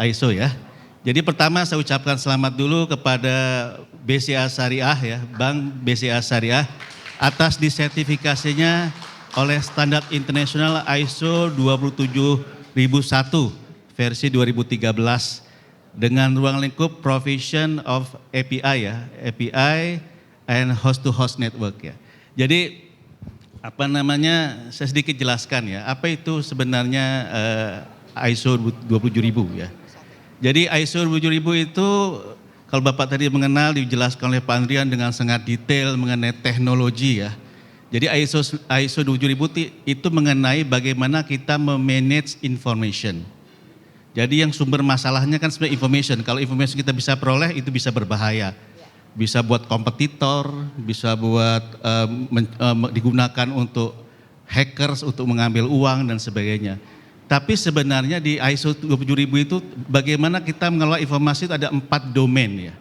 I: ISO ya. Jadi pertama saya ucapkan selamat dulu kepada BCA Syariah ya, Bank BCA Syariah atas disertifikasinya oleh standar internasional ISO 27001 versi 2013 dengan ruang lingkup provision of API ya, API and host to host network ya. Jadi Saya sedikit jelaskan ya, apa itu sebenarnya ISO 27000 ya. Jadi ISO 27000 itu kalau Bapak tadi mengenal, dijelaskan oleh Pak Andrian dengan sangat detail mengenai teknologi ya. Jadi ISO 27000 itu mengenai bagaimana kita memanage information. Jadi yang sumber masalahnya kan sebenarnya information. Kalau information kita bisa peroleh itu bisa berbahaya. Bisa buat kompetitor, bisa buat digunakan untuk hackers untuk mengambil uang dan sebagainya. Tapi sebenarnya di ISO 27000 itu bagaimana kita mengelola informasi itu ada 4 domain ya.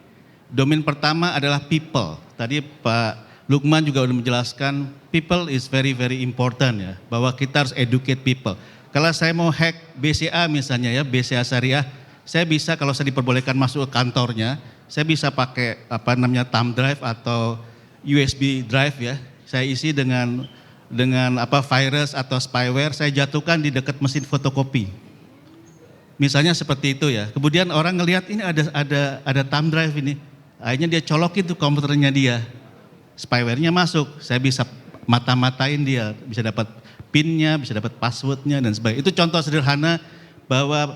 I: Domain pertama adalah people. Tadi Pak Lukman juga sudah menjelaskan people is very very important ya. Bahwa kita harus educate people. Kalau saya mau hack BCA misalnya ya, BCA Syariah, saya bisa kalau saya diperbolehkan masuk ke kantornya, saya bisa pakai thumb drive atau USB drive ya. Saya isi dengan virus atau spyware, saya jatuhkan di dekat mesin fotokopi. Misalnya seperti itu ya. Kemudian orang ngelihat ini ada thumb drive ini. Akhirnya dia colokin tuh komputernya dia. Spyware-nya masuk, saya bisa mata-matain dia, bisa dapat PIN-nya, bisa dapat password-nya dan sebagainya. Itu contoh sederhana bahwa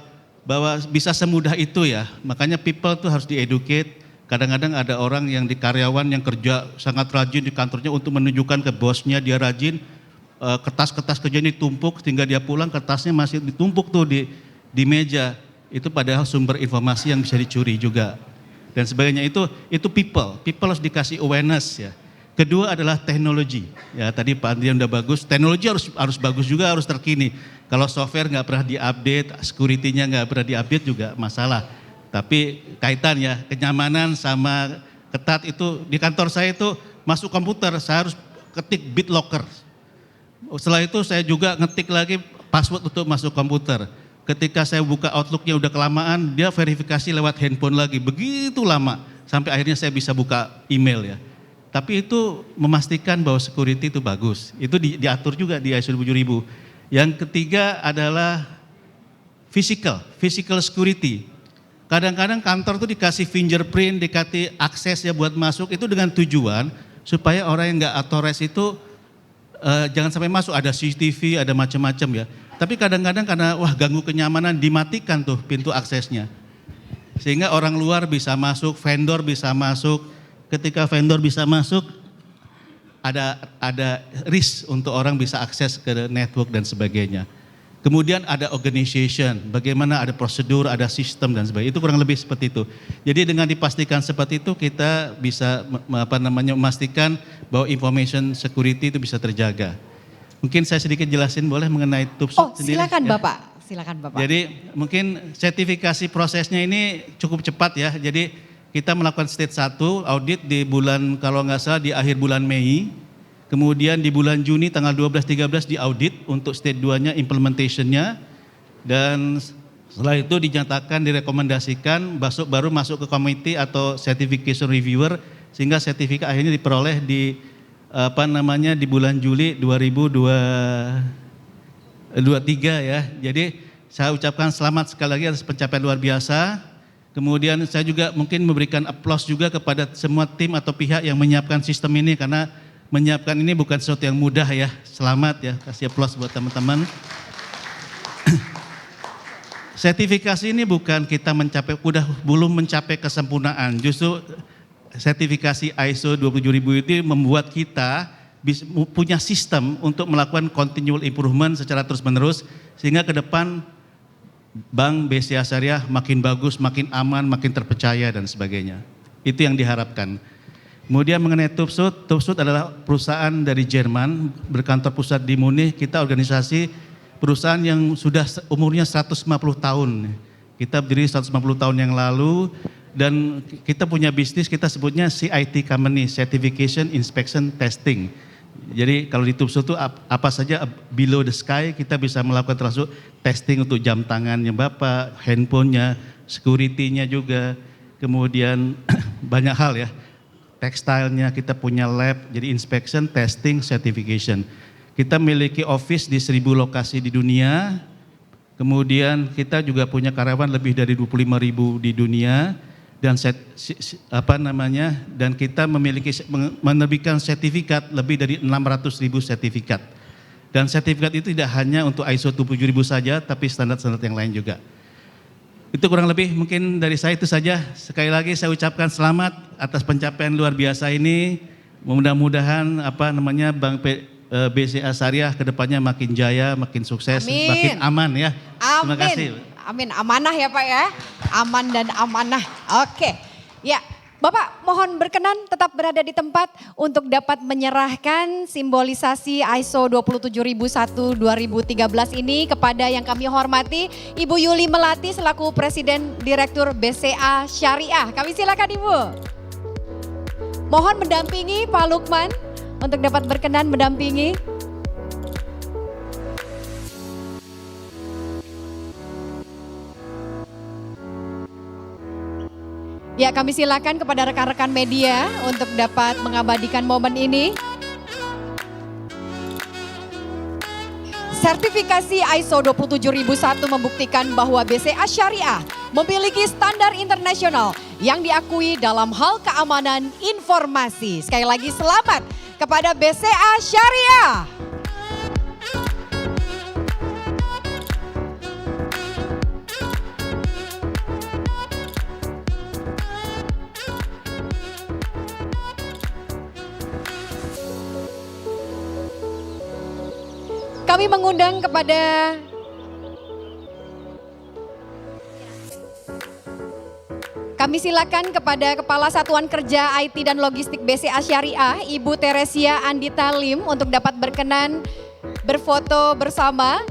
I: bisa semudah itu ya. Makanya people tuh harus di-educate. Kadang-kadang ada orang yang di karyawan yang kerja sangat rajin di kantornya untuk menunjukkan ke bosnya dia rajin. Kertas-kertas kerja ini ditumpuk sehingga dia pulang kertasnya masih ditumpuk tuh di meja. Itu padahal sumber informasi yang bisa dicuri juga. Dan sebagainya itu people. People harus dikasih awareness ya. Kedua adalah teknologi. Ya tadi Pak Andrian udah bagus. Teknologi harus bagus juga, harus terkini. Kalau software nggak pernah diupdate, security-nya nggak pernah diupdate juga masalah. Tapi kaitan ya kenyamanan sama ketat itu di kantor saya itu masuk komputer saya harus ketik BitLocker. Setelah itu saya juga ngetik lagi password untuk masuk komputer. Ketika saya buka Outlook-nya udah kelamaan, dia verifikasi lewat handphone lagi. Begitu lama sampai akhirnya saya bisa buka email ya. Tapi itu memastikan bahwa security itu bagus. Itu diatur juga di ISO 27000. Yang ketiga adalah physical security. Kadang-kadang kantor tuh dikasih fingerprint, dikasih akses ya buat masuk, itu dengan tujuan supaya orang yang nggak authorized itu jangan sampai masuk, ada CCTV, ada macam-macam ya. Tapi kadang-kadang karena ganggu kenyamanan dimatikan tuh pintu aksesnya. Sehingga orang luar bisa masuk, vendor bisa masuk. Ketika vendor bisa masuk, ada risk untuk orang bisa akses ke network dan sebagainya. Kemudian ada organization, bagaimana ada prosedur, ada sistem dan sebagainya. Itu kurang lebih seperti itu. Jadi dengan dipastikan seperti itu kita bisa memastikan bahwa information security itu bisa terjaga. Mungkin saya sedikit jelasin boleh mengenai TUPSUD sendiri.
A: Silakan
I: ya.
A: Bapak, silakan Bapak.
I: Jadi mungkin sertifikasi prosesnya ini cukup cepat ya. Jadi kita melakukan stage 1 audit di bulan kalau nggak salah di akhir bulan Mei. Kemudian di bulan Juni tanggal 12-13 di audit untuk stage 2-nya implementation-nya. Dan setelah itu dinyatakan direkomendasikan baru masuk ke komite atau certification reviewer sehingga sertifikat akhirnya diperoleh di di bulan Juli 2023 ya. Jadi saya ucapkan selamat sekali lagi atas pencapaian luar biasa. Kemudian saya juga mungkin memberikan aplaus juga kepada semua tim atau pihak yang menyiapkan sistem ini karena menyiapkan ini bukan sesuatu yang mudah ya. Selamat ya, kasih aplaus buat teman-teman. Sertifikasi ini bukan kita belum mencapai kesempurnaan. Justru sertifikasi ISO 27000 itu membuat kita punya sistem untuk melakukan continual improvement secara terus-menerus sehingga ke depan Bank BCA Syariah makin bagus, makin aman, makin terpercaya dan sebagainya. Itu yang diharapkan. Kemudian mengenai TUPSUD adalah perusahaan dari Jerman, berkantor pusat di Munich. Kita organisasi perusahaan yang sudah umurnya 150 tahun. Kita berdiri 150 tahun yang lalu dan kita punya bisnis, kita sebutnya CIT Company, Certification, Inspection, Testing. Jadi kalau di TUPSUD itu apa saja below the sky kita bisa melakukan termasuk testing untuk jam tangannya Bapak, handphonenya, security-nya juga, kemudian banyak hal ya. Tekstilnya kita punya lab, jadi inspection, testing, certification. Kita memiliki office di 1000 lokasi di dunia, kemudian kita juga punya karyawan lebih dari 25.000 di dunia, dan dan kita menerbitkan sertifikat lebih dari 600.000 sertifikat. Dan sertifikat itu tidak hanya untuk ISO 27000 saja, tapi standar-standar yang lain juga. Itu kurang lebih mungkin dari saya itu saja. Sekali lagi saya ucapkan selamat atas pencapaian luar biasa ini. Mudah-mudahan Bank BCA Syariah kedepannya makin jaya, makin sukses, makin aman ya. Terima kasih.
A: Amin, amanah ya Pak ya. Aman dan amanah. Oke. Ya, Bapak mohon berkenan tetap berada di tempat untuk dapat menyerahkan simbolisasi ISO 27001-2013 ini kepada yang kami hormati Ibu Yuli Melati selaku Presiden Direktur BCA Syariah. Kami silakan Ibu. Mohon mendampingi Pak Lukman untuk dapat berkenan mendampingi. Ya, kami silakan kepada rekan-rekan media untuk dapat mengabadikan momen ini. Sertifikasi ISO 27001 membuktikan bahwa BCA Syariah memiliki standar internasional yang diakui dalam hal keamanan informasi. Sekali lagi selamat kepada BCA Syariah. Kami mengundang kepada Kami silakan kepada Kepala Satuan Kerja IT dan Logistik BCA Syariah, Ibu Teresia Andita Lim untuk dapat berkenan berfoto bersama.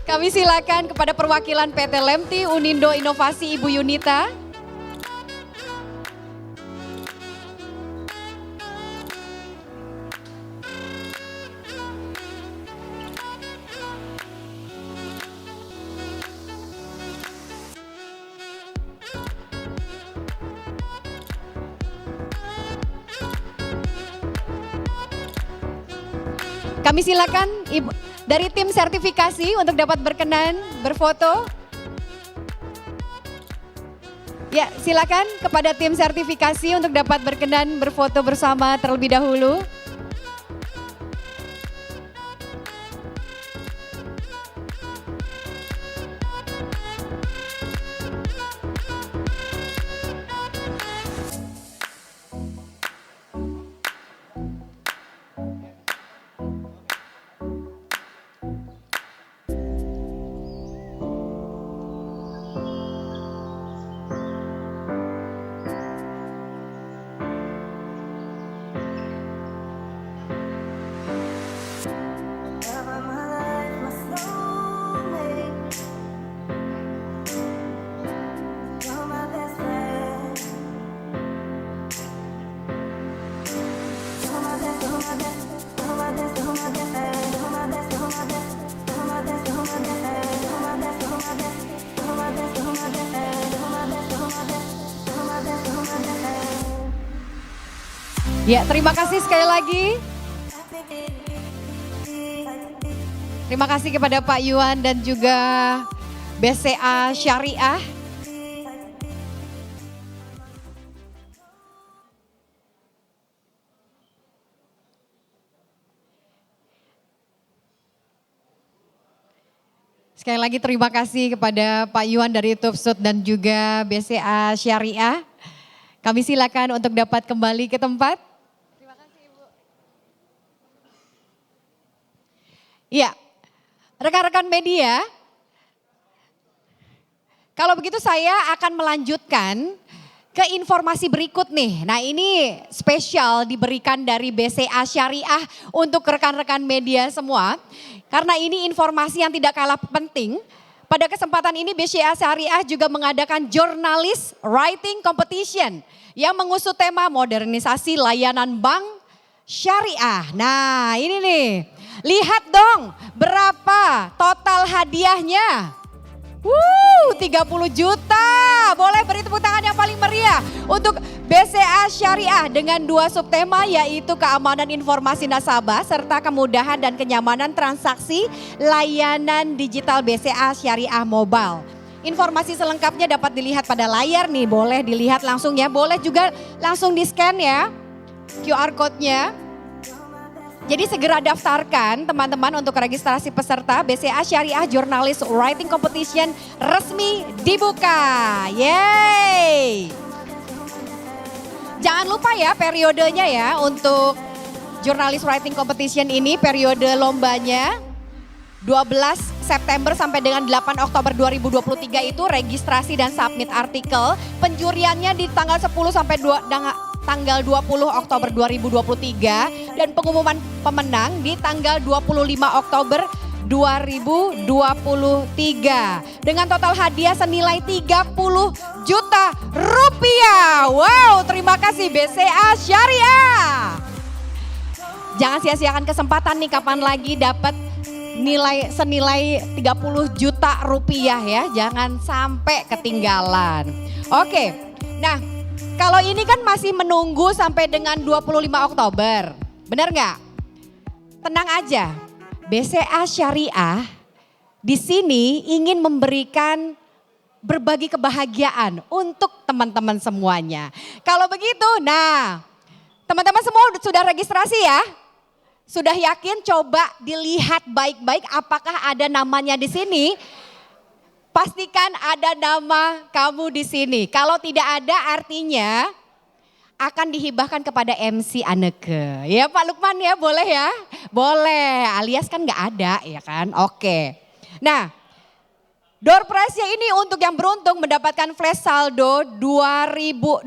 A: Kami silakan kepada perwakilan PT Lemti Unindo Inovasi Ibu Yunita. Kami silakan Ibu dari tim sertifikasi untuk dapat berkenan berfoto. Ya, silakan kepada tim sertifikasi untuk dapat berkenan berfoto bersama terlebih dahulu. Ya, terima kasih sekali lagi. Terima kasih kepada Pak Yuan dan juga BCA Syariah. Sekali lagi terima kasih kepada Pak Yuan dari Tufsud dan juga BCA Syariah. Kami silakan untuk dapat kembali ke tempat. Terima kasih Ibu. Ya, rekan-rekan media, kalau begitu saya akan melanjutkan ke informasi berikut nih. Nah, ini spesial diberikan dari BCA Syariah untuk rekan-rekan media semua. Karena ini informasi yang tidak kalah penting. Pada kesempatan ini BCA Syariah juga mengadakan Journalist Writing Competition yang mengusut tema modernisasi layanan bank syariah. Nah, ini nih, lihat dong berapa total hadiahnya. 30 juta. Boleh beri tepuk tangan yang paling meriah untuk BCA Syariah dengan 2 subtema yaitu keamanan informasi nasabah serta kemudahan dan kenyamanan transaksi layanan digital BCA Syariah Mobile. informasi selengkapnya dapat dilihat pada layar nih, boleh dilihat langsung ya, boleh juga langsung di-scan ya QR code-nya. Jadi segera daftarkan teman-teman untuk registrasi peserta BCA Syariah Journalist Writing Competition resmi dibuka. Yeay! Jangan lupa ya periodenya ya untuk Journalist Writing Competition ini, periode lombanya 12 September sampai dengan 8 Oktober 2023 itu registrasi dan submit artikel. Penjuriannya di tanggal 10 sampai tanggal 20 Oktober 2023 dan pengumuman pemenang di tanggal 25 Oktober 2023 dengan total hadiah senilai 30 juta rupiah. Wow, terima kasih BCA Syariah. Jangan sia-siakan kesempatan nih, kapan lagi dapat nilai senilai 30 juta rupiah ya. Jangan sampai ketinggalan. Oke, nah kalau ini kan masih menunggu sampai dengan 25 Oktober, benar nggak? Tenang aja, BCA Syariah di sini ingin memberikan berbagi kebahagiaan untuk teman-teman semuanya. Kalau begitu, nah teman-teman semua sudah registrasi ya? Sudah yakin? Coba dilihat baik-baik apakah ada namanya di sini. Pastikan ada nama kamu di sini. Kalau tidak ada artinya akan dihibahkan kepada MC Anneke. Ya Pak Lukman ya, boleh ya? Boleh, alias kan nggak ada ya kan? Oke. Nah, door prize-nya ini untuk yang beruntung mendapatkan flash saldo 200.000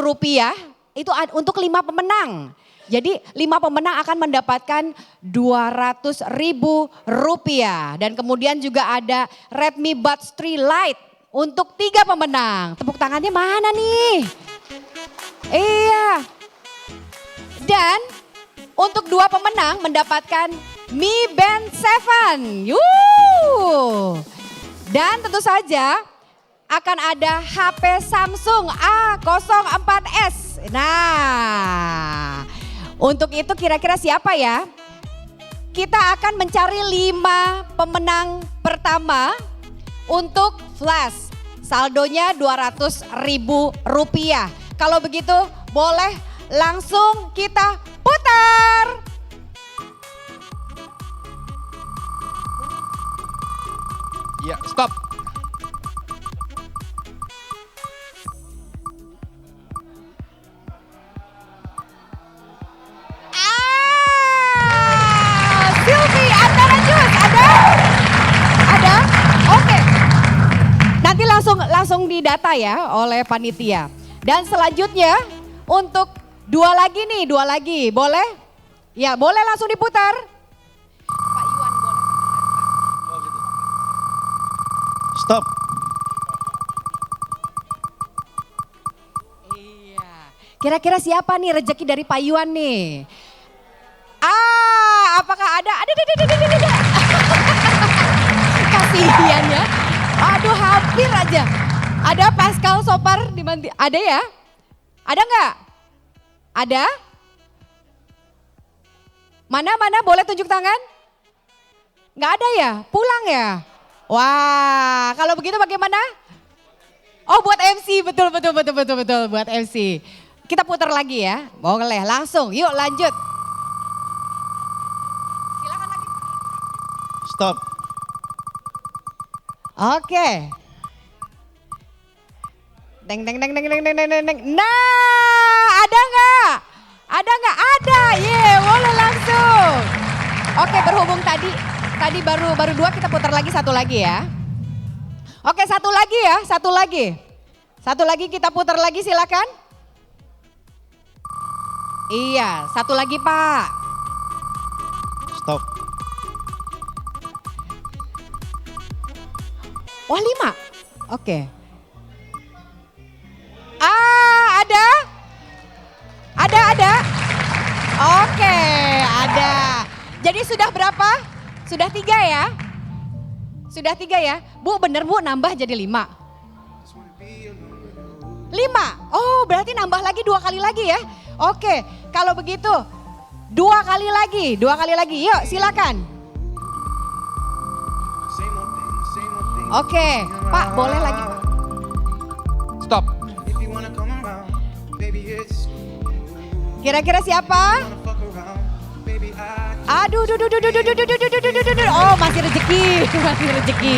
A: rupiah. Itu untuk 5 pemenang. Jadi 5 pemenang akan mendapatkan 200.000 rupiah. Dan kemudian juga ada Redmi Buds 3 Lite untuk 3 pemenang. Tepuk tangannya mana nih? Iya. Dan untuk 2 pemenang mendapatkan Mi Band 7. Dan tentu saja akan ada HP Samsung A04s. Nah, untuk itu kira-kira siapa ya? Kita akan mencari 5 pemenang pertama untuk flash. Saldonya 200.000 rupiah. Kalau begitu boleh langsung kita putar.
E: Ya, stop.
A: Silvi Antara Jus, ada? Ada? Oke. Nanti langsung didata ya oleh panitia. Dan selanjutnya untuk 2 lagi nih, 2 lagi. Boleh? Ya, boleh langsung diputar. Pak Iwan boleh.
I: Stop.
A: Iya. Kira-kira siapa nih rezeki dari Pak Iwan nih? Apakah ada? Ada. Kasihan ya. Aduh, hampir aja. Ada Pascal Sopar di mana? Ada ya? Ada nggak? Ada? Mana boleh tunjuk tangan? Nggak ada ya? Pulang ya? Wah, kalau begitu bagaimana? Oh, buat MC, betul buat MC. Kita putar lagi ya. Boleh, langsung. Yuk lanjut. Silakan lagi.
I: Stop.
A: Oke. Deng. Nah, ada nggak? Ada. Boleh langsung. Oke, berhubung tadi baru 2, kita putar lagi satu lagi ya. Oke, satu lagi kita putar lagi, silakan. Iya, satu lagi Pak.
I: Stop.
A: Wah, 5. Oke. Ada. Oke, ada. Jadi sudah berapa? Sudah 3 ya? Sudah 3 ya? Bu, bener Bu, nambah jadi 5. 5? Oh, berarti nambah lagi 2 kali lagi ya? Oke, kalau begitu 2 kali lagi. Yuk, silakan. Oke, Pak boleh lagi.
E: Stop.
C: If you wanna come around, baby it's
A: Kira-kira siapa?
C: fuck around, baby I
A: Aduh, oh masih rezeki, masih rezeki.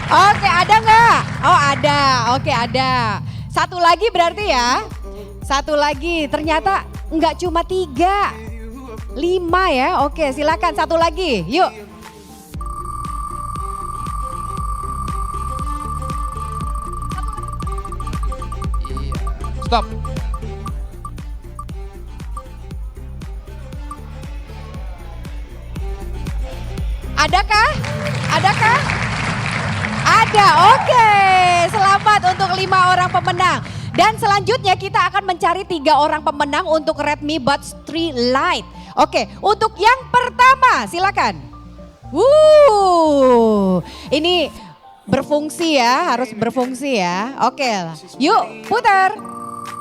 A: Oke, ada nggak? Oh ada, oke ada. Satu lagi berarti ya? Satu lagi, ternyata nggak cuma 3, 5 ya. Oke, silakan satu lagi, yuk.
E: Stop.
A: Adakah? Adakah? Ada, oke. Selamat untuk 5 orang pemenang. Dan selanjutnya kita akan mencari 3 orang pemenang untuk Redmi Buds 3 Lite. Oke, untuk yang pertama silakan. Ini berfungsi ya, harus berfungsi ya. Oke, yuk putar.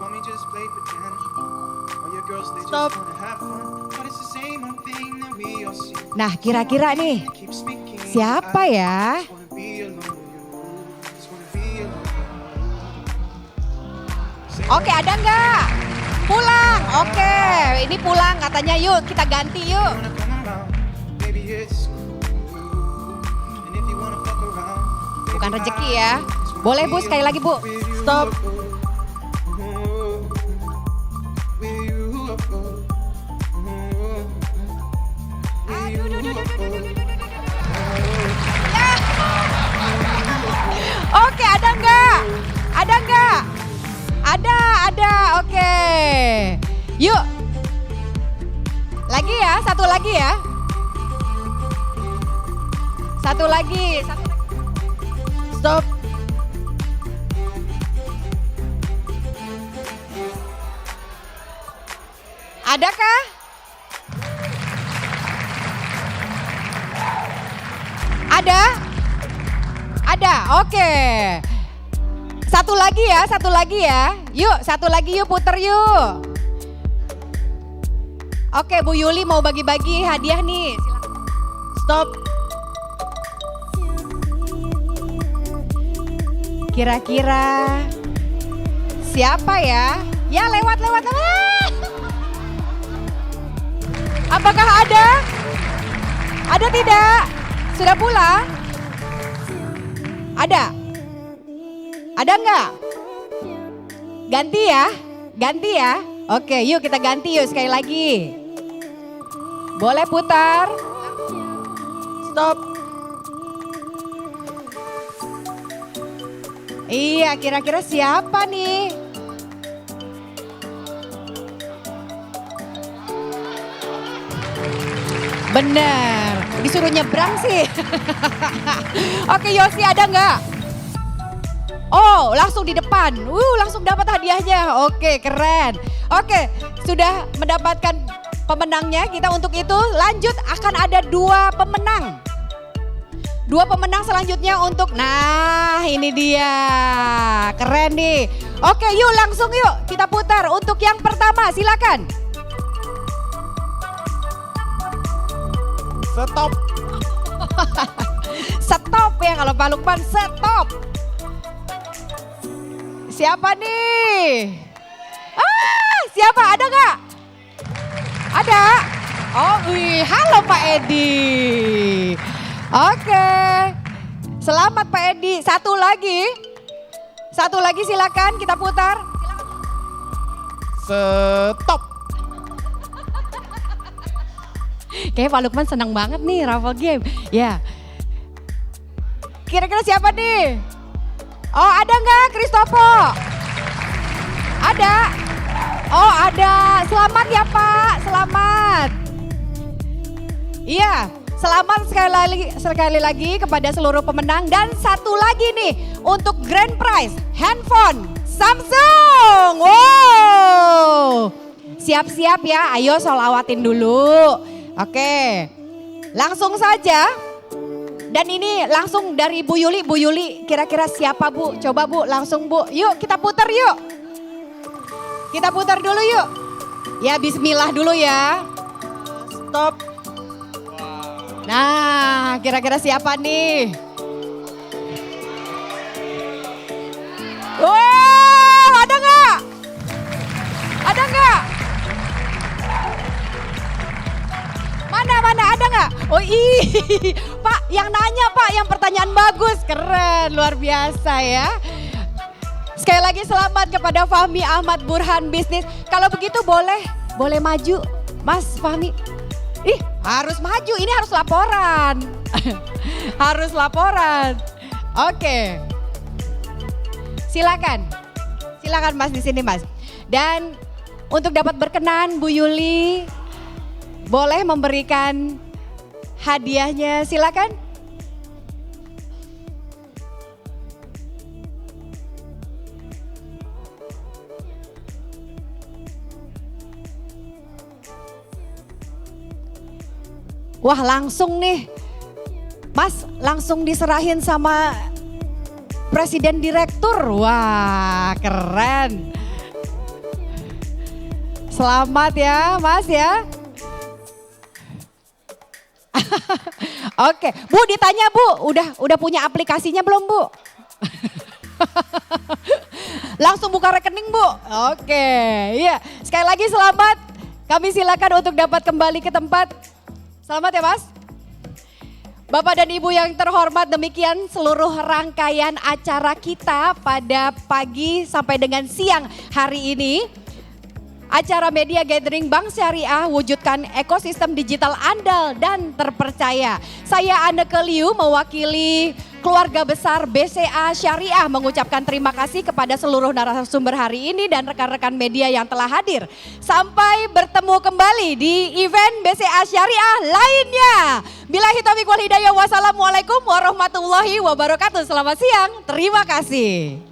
C: want me just play pretend. All your girls they
A: Stop.
C: just wanna have fun, but it's the same old thing that we all see.
A: Nah kira-kira nih,
C: Keep speaking.
A: siapa ya?
C: Just wanna be alone with you. Just wanna be alone.
A: Oke, ada nggak? Pulang, oke. Ini pulang katanya, yuk kita ganti yuk.
C: Wanna come around, baby it's cool. And if you wanna fuck around,
A: Bukan rezeki ya. Boleh Bu, sekali lagi Bu. Stop. Oke, ada nggak? Ada nggak? Ada, oke. Yuk. Lagi ya, satu lagi ya. Satu lagi. Stop. Adakah? Ada? Ada, oke. Satu lagi ya. Yuk, satu lagi yuk, puter yuk. Oke, Bu Yuli mau bagi-bagi hadiah nih. Silakan. Stop. Kira-kira siapa ya? Ya lewat. Apakah ada? Ada tidak? Sudah pulang? Ada? Ada nggak? Ganti ya? Oke, yuk kita ganti yuk sekali lagi. Boleh putar? Stop. Iya, kira-kira siapa nih? Bener, disuruh nyebrang sih. Oke, Yosi ada nggak? Oh, langsung di depan. Langsung dapat hadiahnya. Oke, keren. Oke, sudah mendapatkan pemenangnya. Kita untuk itu lanjut akan ada 2 pemenang. 2 pemenang selanjutnya untuk, nah ini dia, keren nih. Oke yuk langsung yuk kita putar untuk yang pertama silakan.
E: Stop.
A: Stop ya kalau Pak Lukman, stop. Siapa nih? Siapa, ada gak? Ada? Oh halo Pak Edi. Oke, selamat Pak Edi. Satu lagi silakan kita putar.
E: Stop.
A: Kayaknya Pak Lukman senang banget nih raffle game. Ya. Kira-kira siapa nih? Oh ada nggak Kristopo? Ada. Oh ada. Selamat ya Pak, selamat. Iya. Selamat sekali lagi kepada seluruh pemenang. Dan satu lagi nih untuk grand prize handphone Samsung. Wow. Siap-siap ya, ayo sholawatin dulu. Oke, langsung saja. Dan ini langsung dari Bu Yuli. Bu Yuli kira-kira siapa Bu? Coba Bu, langsung Bu. Yuk kita putar yuk. Kita putar dulu yuk. Ya bismillah dulu ya. Stop. Nah, kira-kira siapa nih? Mana ada nggak? Oh Pak yang nanya Pak, yang pertanyaan bagus, keren, luar biasa ya. Sekali lagi selamat kepada Fahmi Ahmad Burhan Bisnis. Kalau begitu boleh maju Mas Fahmi. Harus maju, ini harus laporan. Harus laporan. Oke. Silakan Mas di sini Mas. Dan untuk dapat berkenan Bu Yuli boleh memberikan hadiahnya, silakan. Wah langsung nih, Mas langsung diserahin sama Presiden Direktur. Wah keren. Selamat ya Mas ya. Oke, Bu ditanya Bu, udah punya aplikasinya belum Bu? Langsung buka rekening Bu. Oke, iya. Sekali lagi selamat. Kami silakan untuk dapat kembali ke tempat. Selamat ya Mas. Bapak dan Ibu yang terhormat, demikian seluruh rangkaian acara kita pada pagi sampai dengan siang hari ini. Acara Media Gathering Bank Syariah wujudkan ekosistem digital andal dan terpercaya. Saya Anneke Liu mewakili keluarga besar BCA Syariah mengucapkan terima kasih kepada seluruh narasumber hari ini dan rekan-rekan media yang telah hadir. Sampai bertemu kembali di event BCA Syariah lainnya. Billahi taufiq wal hidayah. Wassalamualaikum warahmatullahi wabarakatuh. Selamat siang, terima kasih.